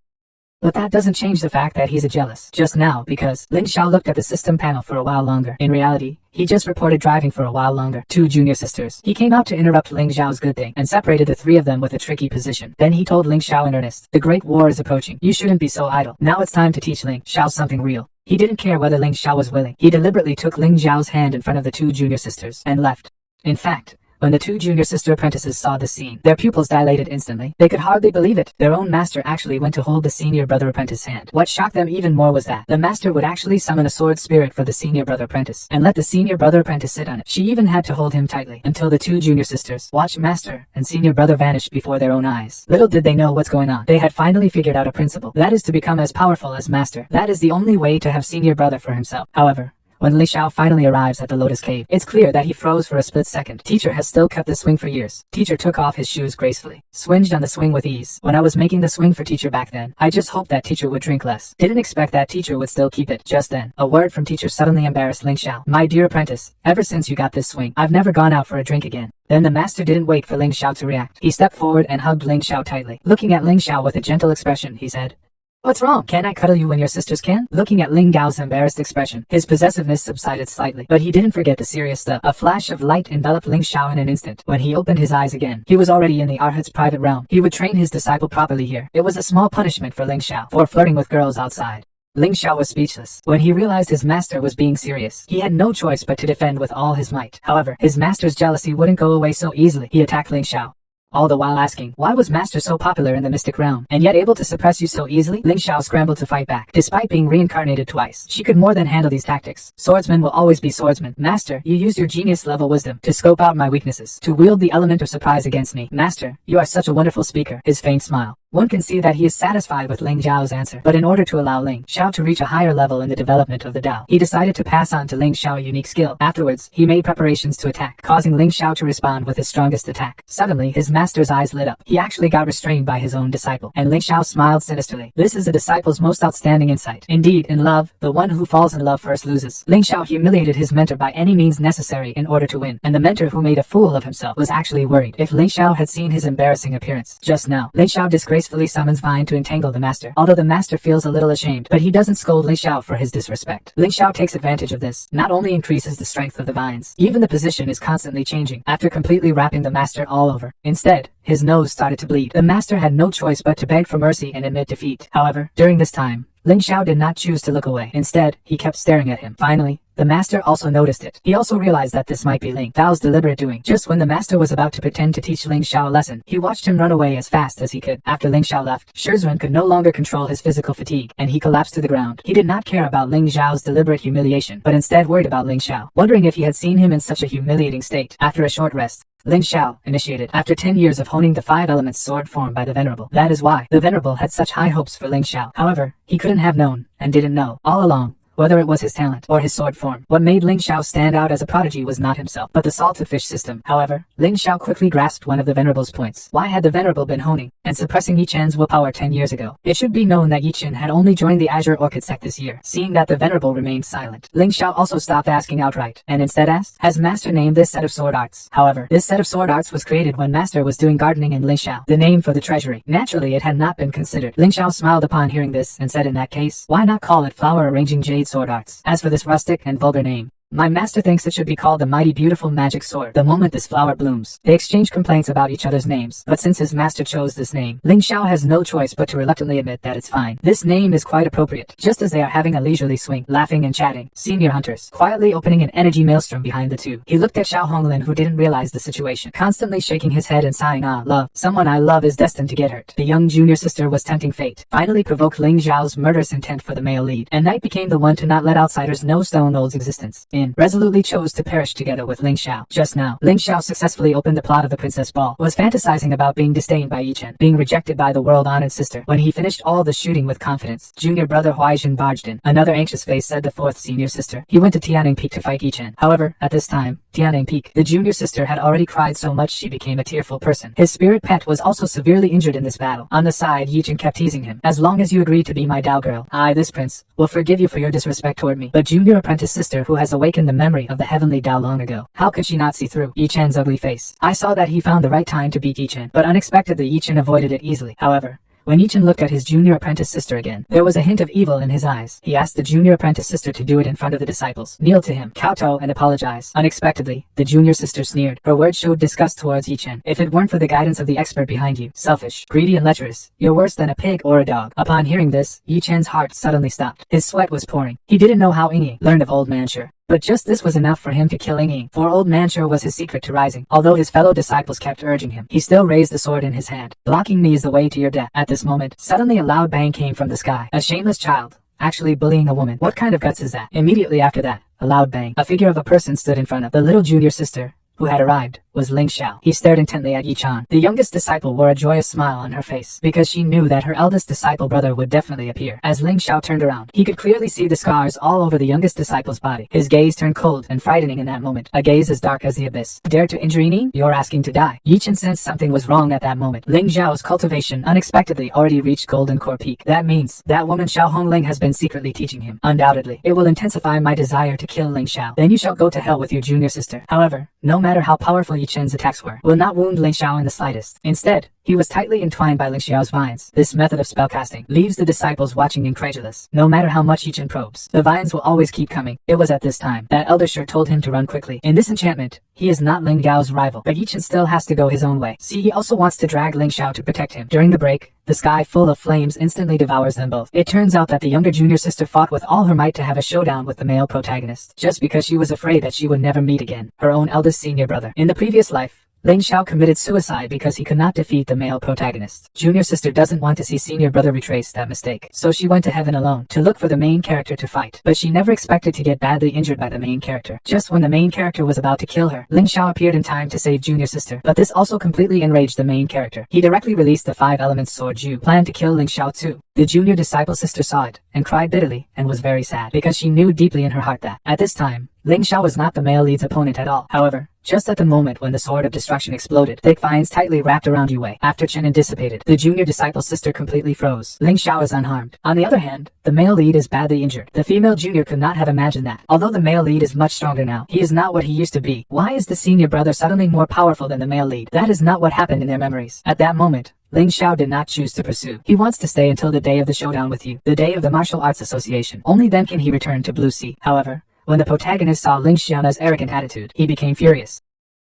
But that doesn't change the fact that he's a jealous. Just now, because Ling Xiao looked at the system panel for a while longer. In reality, he just reported driving for a while longer. Two junior sisters. He came out to interrupt Ling Xiao's good thing and separated the three of them with a tricky position. Then he told Ling Xiao in earnest, the Great War is approaching. You shouldn't be so idle. Now it's time to teach Ling Xiao something real. He didn't care whether Ling Xiao was willing. He deliberately took Ling Xiao's hand in front of the two junior sisters and left. In fact, when the two junior sister apprentices saw this scene, their pupils dilated instantly. They could hardly believe it. Their own master actually went to hold the senior brother apprentice's hand. What shocked them even more was that the master would actually summon a sword spirit for the senior brother apprentice and let the senior brother apprentice sit on it. She even had to hold him tightly until the two junior sisters watched master and senior brother vanish before their own eyes. Little did they know what's going on. They had finally figured out a principle. That is to become as powerful as master. That is the only way to have senior brother for himself. However, when Li Xiao finally arrives at the Lotus Cave, it's clear that he froze for a split second. Teacher has still kept the swing for years. Teacher took off his shoes gracefully, swinged on the swing with ease. When I was making the swing for teacher back then, I just hoped that teacher would drink less. Didn't expect that teacher would still keep it. Just then, a word from teacher suddenly embarrassed Ling Xiao. My dear apprentice, ever since you got this swing, I've never gone out for a drink again. Then the master didn't wait for Ling Xiao to react. He stepped forward and hugged Ling Xiao tightly. Looking at Ling Xiao with a gentle expression, he said, What's wrong? Can't I cuddle you when your sisters can? Looking at Ling Gao's embarrassed expression, his possessiveness subsided slightly, but he didn't forget the serious stuff. A flash of light enveloped Ling Xiao in an instant. When he opened his eyes again, he was already in the Arhat's private realm. He would train his disciple properly here. It was a small punishment for Ling Xiao for flirting with girls outside. Ling Xiao was speechless. When he realized his master was being serious, he had no choice but to defend with all his might. However, his master's jealousy wouldn't go away so easily. He attacked Ling Xiao, all the while asking, why was master so popular in the mystic realm, and yet able to suppress you so easily? Ling Xiao scrambled to fight back. Despite being reincarnated twice, she could more than handle these tactics. Swordsmen will always be swordsmen. Master, you used your genius level wisdom to scope out my weaknesses, to wield the element of surprise against me. Master, you are such a wonderful speaker. His faint smile. One can see that he is satisfied with Ling Xiao's answer, but in order to allow Ling Xiao to reach a higher level in the development of the Tao, he decided to pass on to Ling Xiao a unique skill. Afterwards, he made preparations to attack, causing Ling Xiao to respond with his strongest attack. Suddenly, his master's eyes lit up. He actually got restrained by his own disciple, and Ling Xiao smiled sinisterly. This is a disciple's most outstanding insight. Indeed, in love, the one who falls in love first loses. Ling Xiao humiliated his mentor by any means necessary in order to win, and the mentor who made a fool of himself was actually worried if Ling Xiao had seen his embarrassing appearance. Just now, Ling Xiao disgracefully summons Vine to entangle the master, although the master feels a little ashamed, but he doesn't scold Ling Xiao for his disrespect. Ling Xiao takes advantage of this, not only increases the strength of the vines, even the position is constantly changing, after completely wrapping the master all over. Instead, his nose started to bleed. The master had no choice but to beg for mercy and admit defeat. However, during this time, Ling Xiao did not choose to look away. Instead, he kept staring at him. Finally, the master also noticed it. He also realized that this might be Ling Gao's deliberate doing. Just when the master was about to pretend to teach Ling Xiao a lesson, he watched him run away as fast as he could. After Ling Xiao left, Shizhuan could no longer control his physical fatigue, and he collapsed to the ground. He did not care about Ling Xiao's deliberate humiliation, but instead worried about Ling Xiao, wondering if he had seen him in such a humiliating state. After a short rest, Ling Xiao initiated after 10 years of honing the 5 elements sword formed by the Venerable. That is why the Venerable had such high hopes for Ling Xiao. However, he couldn't have known, and didn't know, all along, whether it was his talent or his sword form. What made Ling Xiao stand out as a prodigy was not himself, but the salted fish system. However, Ling Xiao quickly grasped one of the Venerable's points. Why had the Venerable been honing and suppressing Yi Chen's willpower 10 years ago? It should be known that Yi Chen had only joined the Azure Orchid sect this year. Seeing that the Venerable remained silent, Ling Xiao also stopped asking outright, and instead asked, has Master named this set of sword arts? However, this set of sword arts was created when Master was doing gardening in Ling Xiao, the name for the treasury. Naturally, it had not been considered. Ling Xiao smiled upon hearing this, and said in that case, why not call it flower arranging jade sword arts? As for this rustic and vulgar name, my master thinks it should be called the mighty beautiful magic sword. The moment this flower blooms, they exchange complaints about each other's names, but since his master chose this name, Ling Xiao has no choice but to reluctantly admit that it's fine. This name is quite appropriate. Just as they are having a leisurely swing, laughing and chatting, senior hunters, quietly opening an energy maelstrom behind the two. He looked at Xiao Honglin, who didn't realize the situation, constantly shaking his head and sighing, ah, love, someone I love is destined to get hurt. The young junior sister was tempting fate, finally provoked Ling Xiao's murderous intent for the male lead, and Knight became the one to not let outsiders know Stone Old's existence. Resolutely chose to perish together with Ling Xiao. Just now, Ling Xiao successfully opened the plot of the Princess Ball, was fantasizing about being disdained by Yi Chen, being rejected by the world-honored sister. When he finished all the shooting with confidence, junior brother Huaijin barged in. Another anxious face said the fourth senior sister. He went to Tianning Peak to fight Yi Chen. However, at this time, Tianning Peak, the junior sister had already cried so much she became a tearful person. His spirit pet was also severely injured in this battle. On the side, Yi Chen kept teasing him. As long as you agree to be my Dao girl, I, this prince, will forgive you for your disrespect toward me. But junior apprentice sister who has awakened the memory of the heavenly Dao long ago, how could she not see through Yi Chen's ugly face? I saw that he found the right time to beat Yi Chen, but unexpectedly Yi Chen avoided it easily. However, when Yi Chen looked at his junior apprentice sister again, there was a hint of evil in his eyes. He asked the junior apprentice sister to do it in front of the disciples, kneel to him, kowtow, and apologize. Unexpectedly, the junior sister sneered. Her words showed disgust towards Yi Chen. If it weren't for the guidance of the expert behind you, selfish, greedy, and lecherous, you're worse than a pig or a dog. Upon hearing this, Yi Chen's heart suddenly stopped. His sweat was pouring. He didn't know how Ying learned of Old Manshur, but just this was enough for him to kill Ying, for Old Manshur was his secret to rising. Although his fellow disciples kept urging him, he still raised the sword in his hand. Blocking me is the way to your death. At this moment, suddenly a loud bang came from the sky. A shameless child, actually bullying a woman. What kind of guts is that? Immediately after that, a loud bang. A figure of a person stood in front of the little junior sister, who had arrived, was Ling Xiao. He stared intently at Yi Chan. The youngest disciple wore a joyous smile on her face, because she knew that her eldest disciple brother would definitely appear. As Ling Xiao turned around, he could clearly see the scars all over the youngest disciple's body. His gaze turned cold and frightening in that moment, a gaze as dark as the abyss. Dare to injure Ying? You're asking to die. Yi Chen sensed something was wrong at that moment. Ling Xiao's cultivation unexpectedly already reached Golden Core Peak. That means that woman Xiao Hongling has been secretly teaching him. Undoubtedly, it will intensify my desire to kill Ling Xiao. Then you shall go to hell with your junior sister. However, no matter how powerful Yi Chen's attacks were, will not wound Ling Xiao in the slightest. Instead, he was tightly entwined by Ling Xiao's vines. This method of spellcasting leaves the disciples watching incredulous. No matter how much Yi Chen probes, the vines will always keep coming. It was at this time that Elder Shirt told him to run quickly. In this enchantment, he is not Ling Gao's rival, but Yi Chen still has to go his own way. See, he also wants to drag Ling Xiao to protect him. During the break, the sky full of flames instantly devours them both. It turns out that the younger junior sister fought with all her might to have a showdown with the male protagonist, just because she was afraid that she would never meet again her own eldest senior brother. In the previous life, Ling Xiao committed suicide because he could not defeat the male protagonist. Junior sister doesn't want to see senior brother retrace that mistake, so she went to heaven alone to look for the main character to fight. But she never expected to get badly injured by the main character. Just when the main character was about to kill her, Ling Xiao appeared in time to save junior sister. But this also completely enraged the main character. He directly released the 5 elements sword Ju, planned to kill Ling Xiao too. The junior disciple sister saw it and cried bitterly and was very sad because she knew deeply in her heart that, at this time, Ling Xiao was not the male lead's opponent at all. However, just at the moment when the sword of destruction exploded, thick vines tightly wrapped around Yue. After Chen dissipated, the junior disciple's sister completely froze. Ling Xiao is unharmed. On the other hand, the male lead is badly injured. The female junior could not have imagined that. Although the male lead is much stronger now, he is not what he used to be. Why is the senior brother suddenly more powerful than the male lead? That is not what happened in their memories. At that moment, Ling Xiao did not choose to pursue. He wants to stay until the day of the showdown with you, the day of the Martial Arts Association. Only then can he return to Blue Sea. However, when the protagonist saw Ling Xiao's arrogant attitude, he became furious.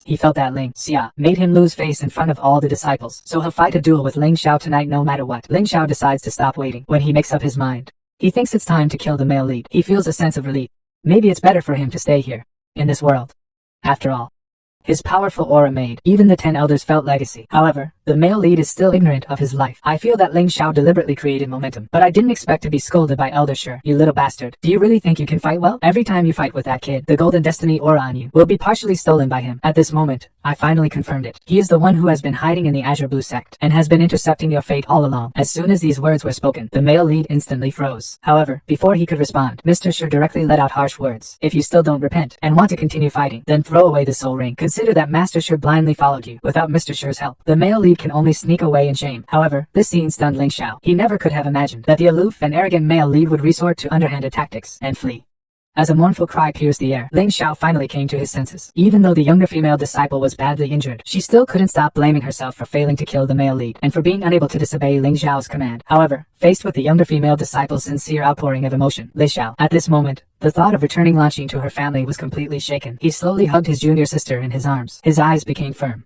He felt that Ling Xia made him lose face in front of all the disciples, so he'll fight a duel with Ling Xiao tonight no matter what. Ling Xiao decides to stop waiting. When he makes up his mind, he thinks it's time to kill the male lead. He feels a sense of relief. Maybe it's better for him to stay here, in this world. After all, his powerful aura made even the 10 elders felt legacy. However, The male lead is still ignorant of his life. I feel that Ling Xiao deliberately created momentum, but I didn't expect to be scolded by Elder Shi. You little bastard. Do you really think you can fight well? Every time you fight with that kid, the golden destiny aura on you will be partially stolen by him. At this moment, I finally confirmed it. He is the one who has been hiding in the Azure Blue sect and has been intercepting your fate all along. As soon as these words were spoken, the male lead instantly froze. However, before he could respond, Mr. Shi directly let out harsh words. If you still don't repent and want to continue fighting, then throw away the soul ring. Consider that Master Shi blindly followed you without Mr. Shi's help. The male lead can only sneak away in shame. However, this scene stunned Ling Xiao. He never could have imagined that the aloof and arrogant male lead would resort to underhanded tactics and flee. As a mournful cry pierced the air, Ling Xiao finally came to his senses. Even though the younger female disciple was badly injured, she still couldn't stop blaming herself for failing to kill the male lead and for being unable to disobey Ling Xiao's command. However, faced with the younger female disciple's sincere outpouring of emotion, Ling Xiao, at this moment, the thought of returning launching to her family was completely shaken. He slowly hugged his junior sister in his arms. His eyes became firm.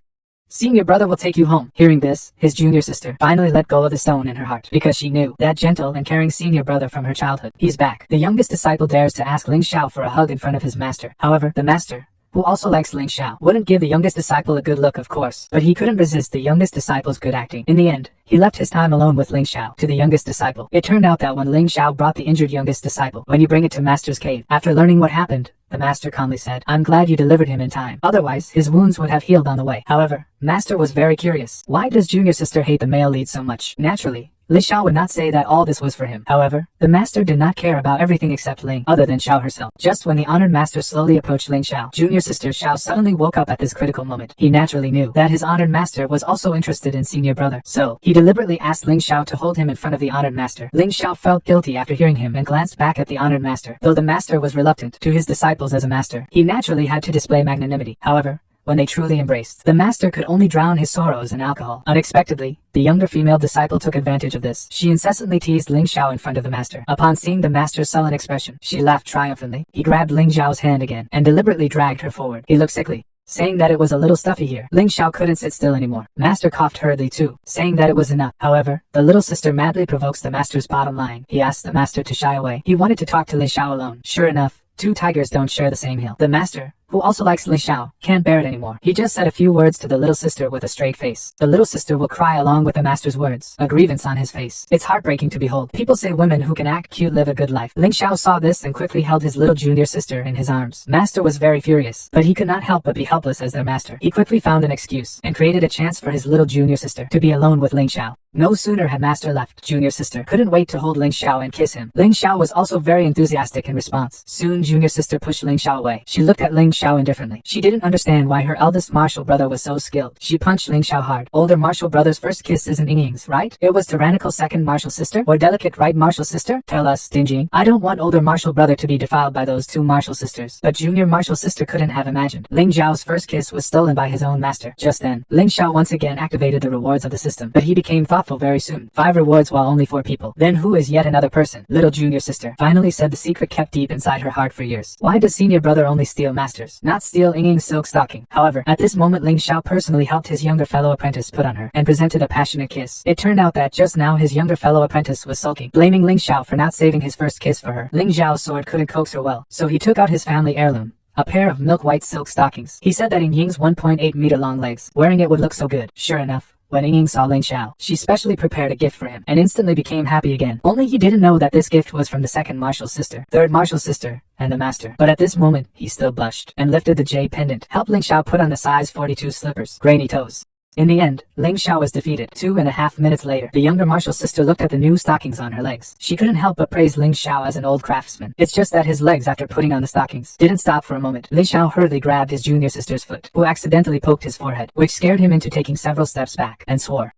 Senior brother will take you home. Hearing this, his junior sister finally let go of the stone in her heart because she knew that gentle and caring senior brother from her childhood. He's back. The youngest disciple dares to ask Ling Xiao for a hug in front of his master. However, the master, who also likes Ling Xiao, wouldn't give the youngest disciple a good look, of course, but he couldn't resist the youngest disciple's good acting. In the end, he left his time alone with Ling Xiao to the youngest disciple. It turned out that when Ling Xiao brought the injured youngest disciple, when you bring it to Master's cave, after learning what happened, the master calmly said, I'm glad you delivered him in time. Otherwise, his wounds would have healed on the way. However, Master was very curious. Why does junior sister hate the male lead so much? Naturally, Ling Xiao would not say that all this was for him. However, the master did not care about everything except Ling, other than Xiao herself. Just when the honored master slowly approached Ling Xiao, junior sister Xiao suddenly woke up at this critical moment. He naturally knew that his honored master was also interested in senior brother, so he deliberately asked Ling Xiao to hold him in front of the honored master. Ling Xiao felt guilty after hearing him and glanced back at the honored master. Though the master was reluctant to his disciples as a master, he naturally had to display magnanimity. However, when they truly embraced, the master could only drown his sorrows in alcohol. Unexpectedly, the younger female disciple took advantage of this. She incessantly teased Ling Xiao in front of the master. Upon seeing the master's sullen expression, she laughed triumphantly. He grabbed Ling Xiao's hand again and deliberately dragged her forward. He looked sickly, saying that it was a little stuffy here. Ling Xiao couldn't sit still anymore. Master coughed hurriedly too, saying that it was enough. However, the little sister madly provokes the master's bottom line. He asked the master to shy away. He wanted to talk to Ling Xiao alone. Sure enough, two tigers don't share the same hill. The master, who also likes Ling Xiao, can't bear it anymore. He just said a few words to the little sister with a straight face. The little sister will cry along with the master's words, a grievance on his face. It's heartbreaking to behold. People say women who can act cute live a good life. Ling Xiao saw this and quickly held his little junior sister in his arms. Master was very furious, but he could not help but be helpless as their master. He quickly found an excuse and created a chance for his little junior sister to be alone with Ling Xiao. No sooner had master left, junior sister couldn't wait to hold Ling Xiao and kiss him. Ling Xiao was also very enthusiastic in response. Soon junior sister pushed Ling Xiao away. She looked at Ling Xiao indifferently. She didn't understand why her eldest martial brother was so skilled. She punched Ling Xiao hard. Older martial brother's first kiss isn't Ying's, right? It was tyrannical second martial sister or delicate right martial sister? Tell us, Dinjing. I don't want older martial brother to be defiled by those two martial sisters. But junior martial sister couldn't have imagined. Ling Xiao's first kiss was stolen by his own master. Just then, Ling Xiao once again activated the rewards of the system, but he became thoughtful very soon. 5 rewards while only 4 people. Then who is yet another person? Little junior sister finally said the secret kept deep inside her heart for years. Why does senior brother only steal masters, not steal Ying's silk stocking? However, at this moment Ling Xiao personally helped his younger fellow apprentice put on her and presented a passionate kiss. It turned out that just now his younger fellow apprentice was sulking, blaming Ling Xiao for not saving his first kiss for her. Ling Xiao's sword couldn't coax her well, so he took out his family heirloom, a pair of milk white silk stockings. He said that in Ying's 1.8 meter long legs, wearing it would look so good. Sure enough, when Ying saw Ling Xiao, she specially prepared a gift for him and instantly became happy again. Only he didn't know that this gift was from the second martial sister, third martial sister, and the master. But at this moment, he still blushed and lifted the jade pendant, helped Ling Xiao put on the size 42 slippers, grainy toes. In the end, Ling Xiao was defeated. 2.5 minutes later, the younger martial sister looked at the new stockings on her legs. She couldn't help but praise Ling Xiao as an old craftsman. It's just that his legs after putting on the stockings didn't stop for a moment. Ling Xiao hurriedly grabbed his junior sister's foot, who accidentally poked his forehead, which scared him into taking several steps back, and swore.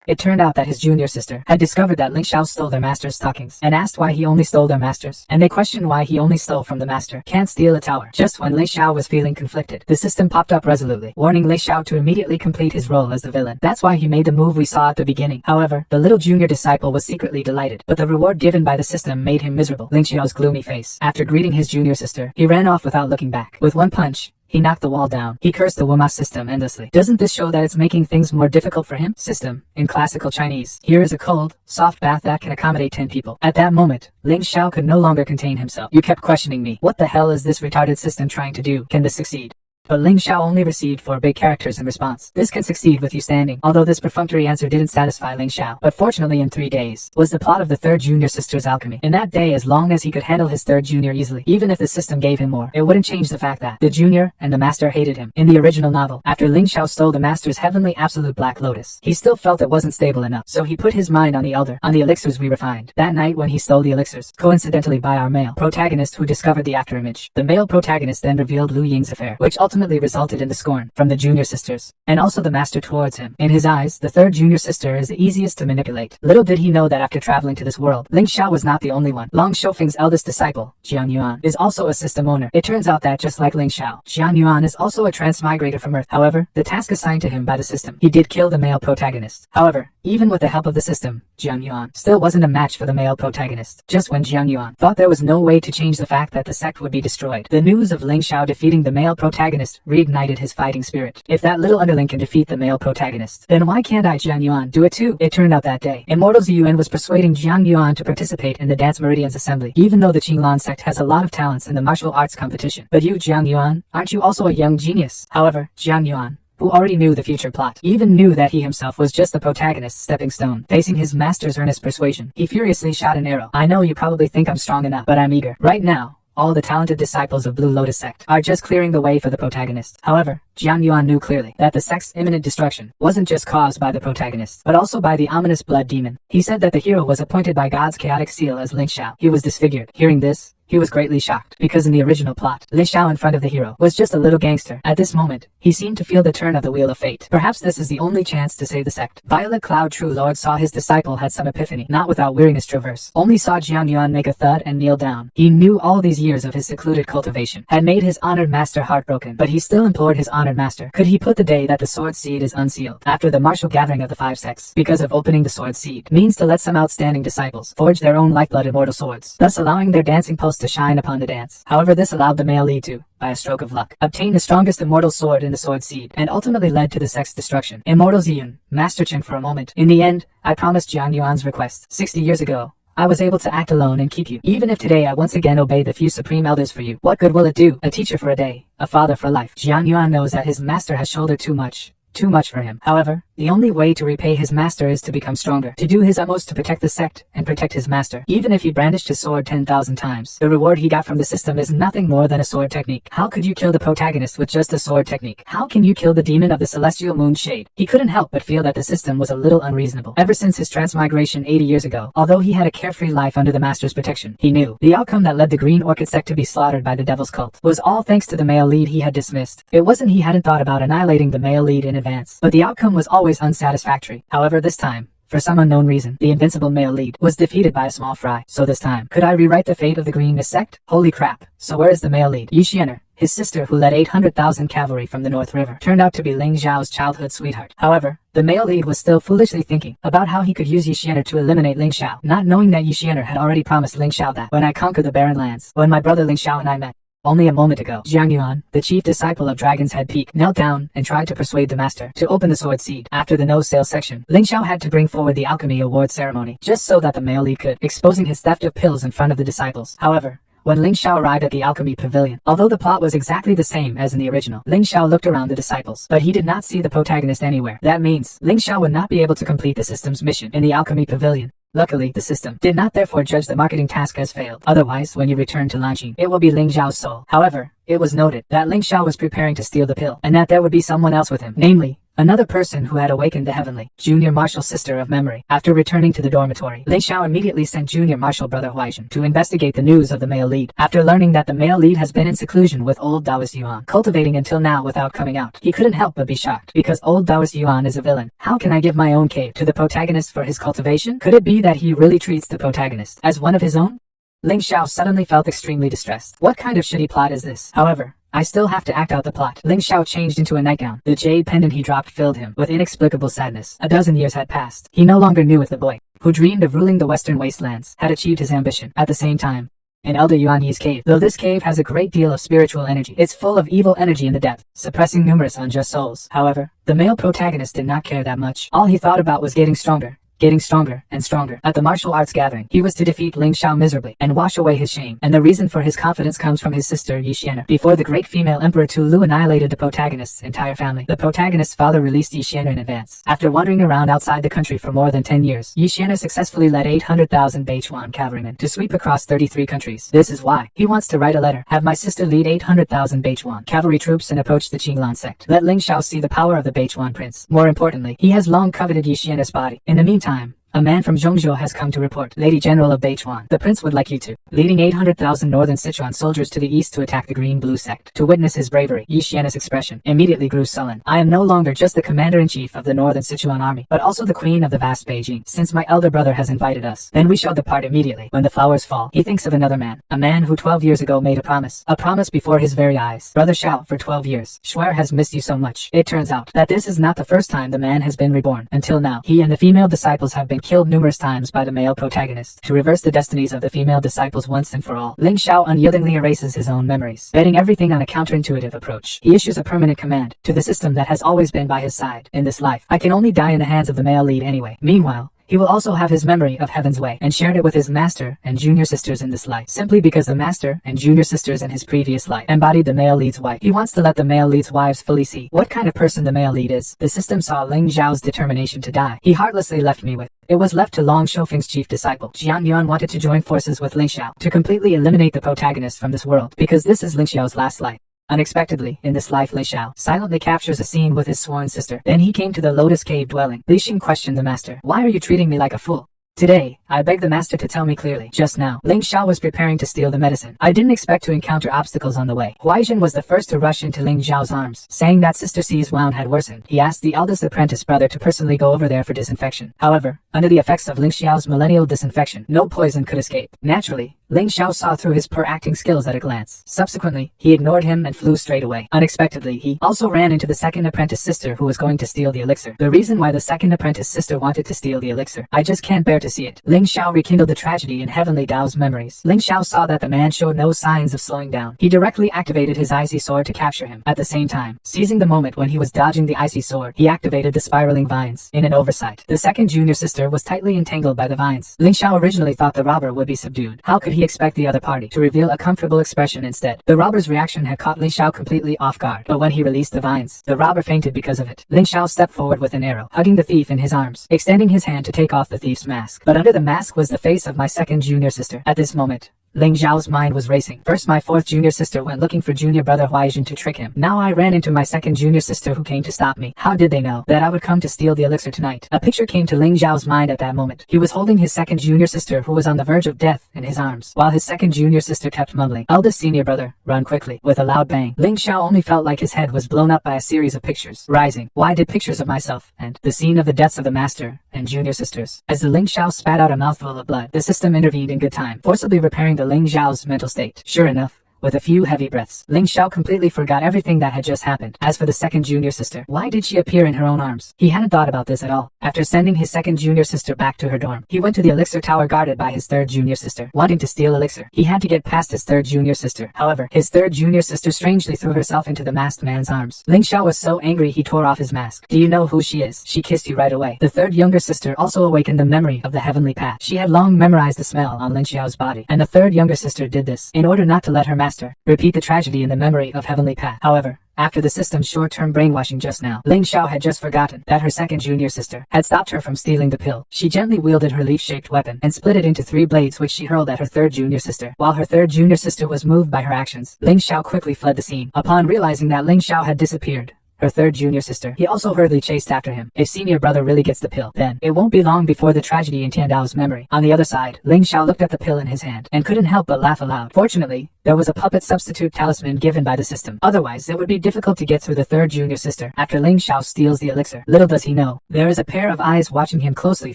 It turned out that his junior sister had discovered that Ling Xiao stole their master's stockings and asked why he only stole their master's, and they questioned why he only stole from the master. Can't steal a tower. Just when Ling Xiao was feeling conflicted, the system popped up resolutely, warning Ling Xiao to immediately complete his role as the villain. That's why he made the move we saw at the beginning. However, the little junior disciple was secretly delighted, but the reward given by the system made him miserable. Ling Xiao's gloomy face, after greeting his junior sister, he ran off without looking back. With one punch, he knocked the wall down. He cursed the Wuma system endlessly. Doesn't this show that it's making things more difficult for him? System, in classical Chinese. Here is a cold, soft bath that can accommodate 10 people. At that moment, Ling Xiao could no longer contain himself. You kept questioning me. What the hell is this retarded system trying to do? Can this succeed? But Ling Xiao only received 4 big characters in response. This can succeed with you standing. Although this perfunctory answer didn't satisfy Ling Xiao, but fortunately in 3 days, was the plot of the 3rd junior sister's alchemy. In that day, as long as he could handle his 3rd junior easily, even if the system gave him more, it wouldn't change the fact that the junior and the master hated him. In the original novel, after Ling Xiao stole the master's heavenly absolute black lotus, he still felt it wasn't stable enough, so he put his mind on the elder, on the elixirs we refined. That night when he stole the elixirs, coincidentally by our male protagonist who discovered the afterimage, the male protagonist then revealed Lu Ying's affair, which ultimately resulted in the scorn from the junior sisters, and also the master towards him. In his eyes, the 3rd junior sister is the easiest to manipulate. Little did he know that after traveling to this world, Ling Xiao was not the only one. Long Shoufeng's eldest disciple, Jiang Yuan, is also a system owner. It turns out that just like Ling Xiao, Jiang Yuan is also a transmigrator from Earth. However, the task assigned to him by the system, he did kill the male protagonist. However, even with the help of the system, Jiang Yuan still wasn't a match for the male protagonist. Just when Jiang Yuan thought there was no way to change the fact that the sect would be destroyed, the news of Ling Xiao defeating the male protagonist reignited his fighting spirit. If that little underling can defeat the male protagonist, then why can't I, Jiang Yuan, do it too? It turned out that day, Immortal Ziyuan was persuading Jiang Yuan to participate in the Dance Meridian's assembly, even though the Qinglan sect has a lot of talents in the martial arts competition. But you, Jiang Yuan, aren't you also a young genius? However, Jiang Yuan, who already knew the future plot, even knew that he himself was just the protagonist's stepping stone. Facing his master's earnest persuasion, he furiously shot an arrow. I know you probably think I'm strong enough, but I'm eager. Right now, all the talented disciples of Blue Lotus sect are just clearing the way for the protagonist. However, Jiang Yuan knew clearly that the sect's imminent destruction wasn't just caused by the protagonist, but also by the ominous blood demon. He said that the hero was appointed by God's chaotic seal as Ling Xiao. He was disfigured. Hearing this, he was greatly shocked, because in the original plot, Ling Xiao in front of the hero was just a little gangster. At this moment, he seemed to feel the turn of the wheel of fate. Perhaps this is the only chance to save the sect. Violet Cloud True Lord saw his disciple had some epiphany, not without weariness traverse. Only saw Jiang Yuan make a thud and kneel down. He knew all these years of his secluded cultivation had made his honored master heartbroken, but he still implored his honored master. Could he put the day that the sword seed is unsealed, after the martial gathering of the 5 sects, because of opening the sword seed, means to let some outstanding disciples forge their own lifeblood immortal swords, thus allowing their dancing pulse to shine upon the dance. However, this allowed the male lead to, by a stroke of luck, obtain the strongest immortal sword in the sword seed, and ultimately led to the sect's destruction. Immortal Ziyun, Master Chen for a moment. In the end, I promised Jiang Yuan's request. 60 years ago, I was able to act alone and keep you. Even if today I once again obey the few supreme elders for you, what good will it do? A teacher for a day, a father for life. Jiang Yuan knows that his master has shouldered too much for him. However, the only way to repay his master is to become stronger, to do his utmost to protect the sect and protect his master. Even if he brandished his sword 10,000 times, the reward he got from the system is nothing more than a sword technique. How could you kill the protagonist with just a sword technique? How can you kill the demon of the celestial moon shade? He couldn't help but feel that the system was a little unreasonable. Ever since his transmigration 80 years ago, although he had a carefree life under the master's protection, he knew the outcome that led the Green Orchid sect to be slaughtered by the Devil's Cult was all thanks to the male lead he had dismissed. It wasn't he hadn't thought about annihilating the male lead in advance, but the outcome was always unsatisfactory. However, this time, for some unknown reason, the invincible male lead was defeated by a small fry. So this time, could I rewrite the fate of the Green Mist sect? Holy crap. So where is the male lead? Yi Xianer, his sister who led 800,000 cavalry from the North River, turned out to be Ling Xiao's childhood sweetheart. However, the male lead was still foolishly thinking about how he could use Yi Xianer to eliminate Ling Xiao, not knowing that Yi Xianer had already promised Ling Xiao that when I conquer the barren lands, when my brother Ling Xiao and I met, only a moment ago, Jiang Yuan, the chief disciple of Dragon's Head Peak, knelt down and tried to persuade the master to open the sword seed. After the no-sale section, Ling Xiao had to bring forward the alchemy award ceremony, just so that the male lead could, exposing his theft of pills in front of the disciples. However, when Ling Xiao arrived at the alchemy pavilion, although the plot was exactly the same as in the original, Ling Xiao looked around the disciples, but he did not see the protagonist anywhere. That means, Ling Xiao would not be able to complete the system's mission in the alchemy pavilion. Luckily, the system did not therefore judge the marketing task as failed. Otherwise, when you return to Lanqing, it will be Ling Xiao's soul. However, it was noted that Ling Xiao was preparing to steal the pill, and that there would be someone else with him, namely, another person who had awakened the heavenly junior martial sister of memory. After returning to the dormitory, Ling Xiao immediately sent junior martial brother Huaizhen to investigate the news of the male lead. After learning that the male lead has been in seclusion with old Taoist Yuan, cultivating until now without coming out, he couldn't help but be shocked, because old Taoist Yuan is a villain. How can I give my own cave to the protagonist for his cultivation? Could it be that he really treats the protagonist as one of his own? Ling Xiao suddenly felt extremely distressed. What kind of shitty plot is this? However, I still have to act out the plot. Ling Xiao changed into a nightgown. The jade pendant he dropped filled him with inexplicable sadness. A dozen years had passed. He no longer knew if the boy, who dreamed of ruling the western wastelands, had achieved his ambition. At the same time, in Elder Yuan Yi's cave, though this cave has a great deal of spiritual energy, it's full of evil energy in the depth, suppressing numerous unjust souls. However, the male protagonist did not care that much. All he thought about was getting stronger, getting stronger and stronger. At the martial arts gathering, he was to defeat Ling Xiao miserably and wash away his shame, and the reason for his confidence comes from his sister Yi Xian'er. Before the great female Emperor Tu Lu annihilated the protagonist's entire family, the protagonist's father released Yi Xian'er in advance. After wandering around outside the country for more than 10 years, Yi Xian'er successfully led 800,000 Beichuan cavalrymen to sweep across 33 countries. This is why he wants to write a letter, have my sister lead 800,000 Beichuan cavalry troops and approach the Qinglan sect. Let Ling Xiao see the power of the Beichuan prince. More importantly, he has long coveted Yi Xian'er's body. In the meantime, a man from Zhongzhou has come to report. Lady General of Beichuan, the prince would like you to, leading 800,000 northern Sichuan soldiers to the east to attack the Green-Blue sect. To witness his bravery, Yi Xian'er's expression immediately grew sullen. I am no longer just the commander-in-chief of the northern Sichuan army, but also the queen of the vast Beijing. Since my elder brother has invited us, then we shall depart immediately. When the flowers fall, he thinks of another man, a man who 12 years ago made a promise before his very eyes. Brother Xiao, for 12 years, Shuer has missed you so much. It turns out that this is not the first time the man has been reborn. Until now, he and the female disciples have been killed numerous times by the male protagonist. To reverse the destinies of the female disciples once and for all, Ling Xiao unyieldingly erases his own memories, betting everything on a counterintuitive approach. He issues a permanent command to the system that has always been by his side. In this life, I can only die in the hands of the male lead anyway. Meanwhile, he will also have his memory of Heaven's Way and shared it with his master and junior sisters in this life, simply because the master and junior sisters in his previous life embodied the male lead's wife. He wants to let the male lead's wives fully see what kind of person the male lead is. The system saw Ling Zhao's determination to die. He heartlessly left me with. It was left to Long Shoufeng's chief disciple. Jiang Yuan wanted to join forces with Ling Xiao to completely eliminate the protagonist from this world, because this is Ling Xiao's last life. Unexpectedly, in this life, Ling Xiao silently captures a scene with his sworn sister. Then he came to the Lotus Cave dwelling. Li Xing questioned the master. Why are you treating me like a fool? Today, I beg the master to tell me clearly. Just now, Ling Xiao was preparing to steal the medicine. I didn't expect to encounter obstacles on the way. Huaizhen was the first to rush into Ling Xiao's arms, saying that Sister C's wound had worsened. He asked the eldest apprentice brother to personally go over there for disinfection. However, under the effects of Ling Xiao's millennial disinfection, no poison could escape. Naturally, Ling Xiao saw through his poor acting skills at a glance. Subsequently, he ignored him and flew straight away. Unexpectedly, he also ran into the second apprentice sister who was going to steal the elixir. The reason why the second apprentice sister wanted to steal the elixir, I just can't bear to see it. Ling Xiao rekindled the tragedy in Heavenly Dao's memories. Ling Xiao saw that the man showed no signs of slowing down. He directly activated his icy sword to capture him. At the same time, seizing the moment when he was dodging the icy sword, he activated the spiraling vines. In an oversight, the second junior sister was tightly entangled by the vines. Ling Xiao originally thought the robber would be subdued. How could he expect the other party to reveal a comfortable expression instead? The robber's reaction had caught Ling Xiao completely off guard, but when he released the vines, the robber fainted because of it. Ling Xiao stepped forward with an arrow, hugging the thief in his arms, extending his hand to take off the thief's mask. But under the mask was the face of my second junior sister. At this moment, Ling Zhao's mind was racing. First, my fourth junior sister went looking for junior brother Huaizhen to trick him. Now I ran into my second junior sister who came to stop me. How did they know that I would come to steal the elixir tonight? A picture came to Ling Zhao's mind at that moment. He was holding his second junior sister who was on the verge of death in his arms, while his second junior sister kept mumbling, "Eldest senior brother, run quickly." With a loud bang, Ling Xiao only felt like his head was blown up by a series of pictures. Rising, why did pictures of myself and the scene of the deaths of the master and junior sisters? As the Ling Xiao spat out a mouthful of blood, the system intervened in good time, forcibly repairing the Ling Zhao's mental state. Sure enough, with a few heavy breaths, Ling Xiao completely forgot everything that had just happened. As for the second junior sister, why did she appear in her own arms? He hadn't thought about this at all. After sending his second junior sister back to her dorm, he went to the elixir tower guarded by his third junior sister. Wanting to steal elixir, he had to get past his third junior sister. However, his third junior sister strangely threw herself into the masked man's arms. Ling Xiao was so angry he tore off his mask. Do you know who she is? She kissed you right away. The third younger sister also awakened the memory of the heavenly path. She had long memorized the smell on Ling Xiao's body, and the third younger sister did this in order not to let her master repeat the tragedy in the memory of heavenly path. However, after the system's short-term brainwashing just now, Ling Xiao had just forgotten that her second junior sister had stopped her from stealing the pill. She gently wielded her leaf-shaped weapon and split it into 3 blades which she hurled at her third junior sister. While her third junior sister was moved by her actions, Ling Xiao quickly fled the scene. Upon realizing that Ling Xiao had disappeared, her third junior sister, he also hurriedly chased after him. If senior brother really gets the pill, then it won't be long before the tragedy in Tiandao's memory. On the other side, Ling Xiao looked at the pill in his hand and couldn't help but laugh aloud. Fortunately, there was a puppet substitute talisman given by the system. Otherwise, it would be difficult to get through the third junior sister. After Ling Xiao steals the elixir, little does he know, there is a pair of eyes watching him closely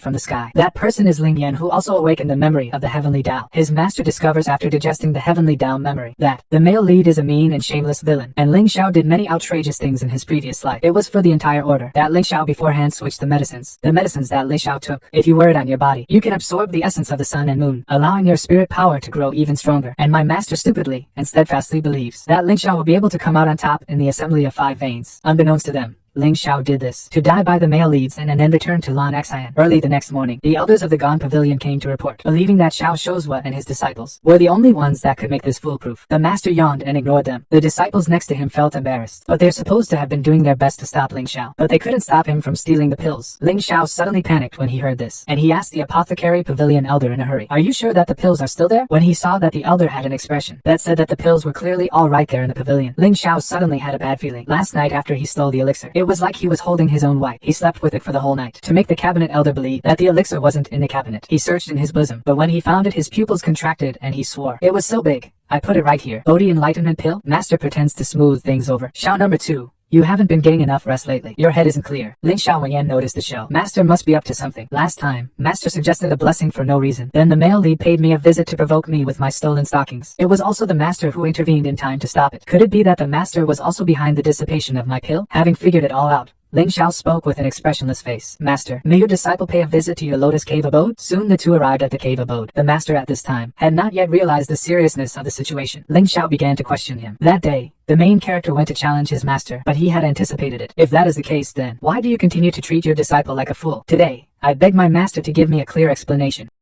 from the sky. That person is Ling Yan, who also awakened the memory of the heavenly Dao. His master discovers after digesting the heavenly Dao memory that the male lead is a mean and shameless villain, and Ling Xiao did many outrageous things in his previous life. It was for the entire order that Ling Xiao beforehand switched the medicines that Ling Xiao took. If you wear it on your body, you can absorb the essence of the sun and moon, allowing your spirit power to grow even stronger. And my master stupidly and steadfastly believes that Ling Xiao will be able to come out on top in the assembly of 5 veins. Unbeknownst to them, Ling Xiao did this to die by the male leads and then return to Lan Xian. Early the next morning, the elders of the Gon Pavilion came to report, believing that Xiao Shozhua and his disciples were the only ones that could make this foolproof. The master yawned and ignored them. The disciples next to him felt embarrassed, but they're supposed to have been doing their best to stop Ling Xiao. But they couldn't stop him from stealing the pills. Ling Xiao suddenly panicked when he heard this, and he asked the apothecary pavilion elder in a hurry, "Are you sure that the pills are still there?" When he saw that the elder had an expression that said that the pills were clearly all right there in the pavilion, Ling Xiao suddenly had a bad feeling. Last night after he stole the elixir, it was like he was holding his own wife. He slept with it for the whole night to make the cabinet elder believe that the elixir wasn't in the cabinet. He searched in his bosom, but when he found it, his pupils contracted and he swore. It was so big. "I put it right here." Bodhi enlightenment pill? Master pretends to smooth things over. Xiao number 2. You haven't been getting enough rest lately. Your head isn't clear. Ling Xiaoyan noticed the show. Master must be up to something. Last time, Master suggested a blessing for no reason. Then the male lead paid me a visit to provoke me with my stolen stockings. It was also the Master who intervened in time to stop it. Could it be that the Master was also behind the dissipation of my pill? Having figured it all out, Ling Xiao spoke with an expressionless face. "Master, may your disciple pay a visit to your lotus cave abode?" Soon the two arrived at the cave abode. The master at this time had not yet realized the seriousness of the situation. Ling Xiao began to question him. That day, the main character went to challenge his master, but he had anticipated it. If that is the case, then why do you continue to treat your disciple like a fool? Today, I beg my master to give me a clear explanation.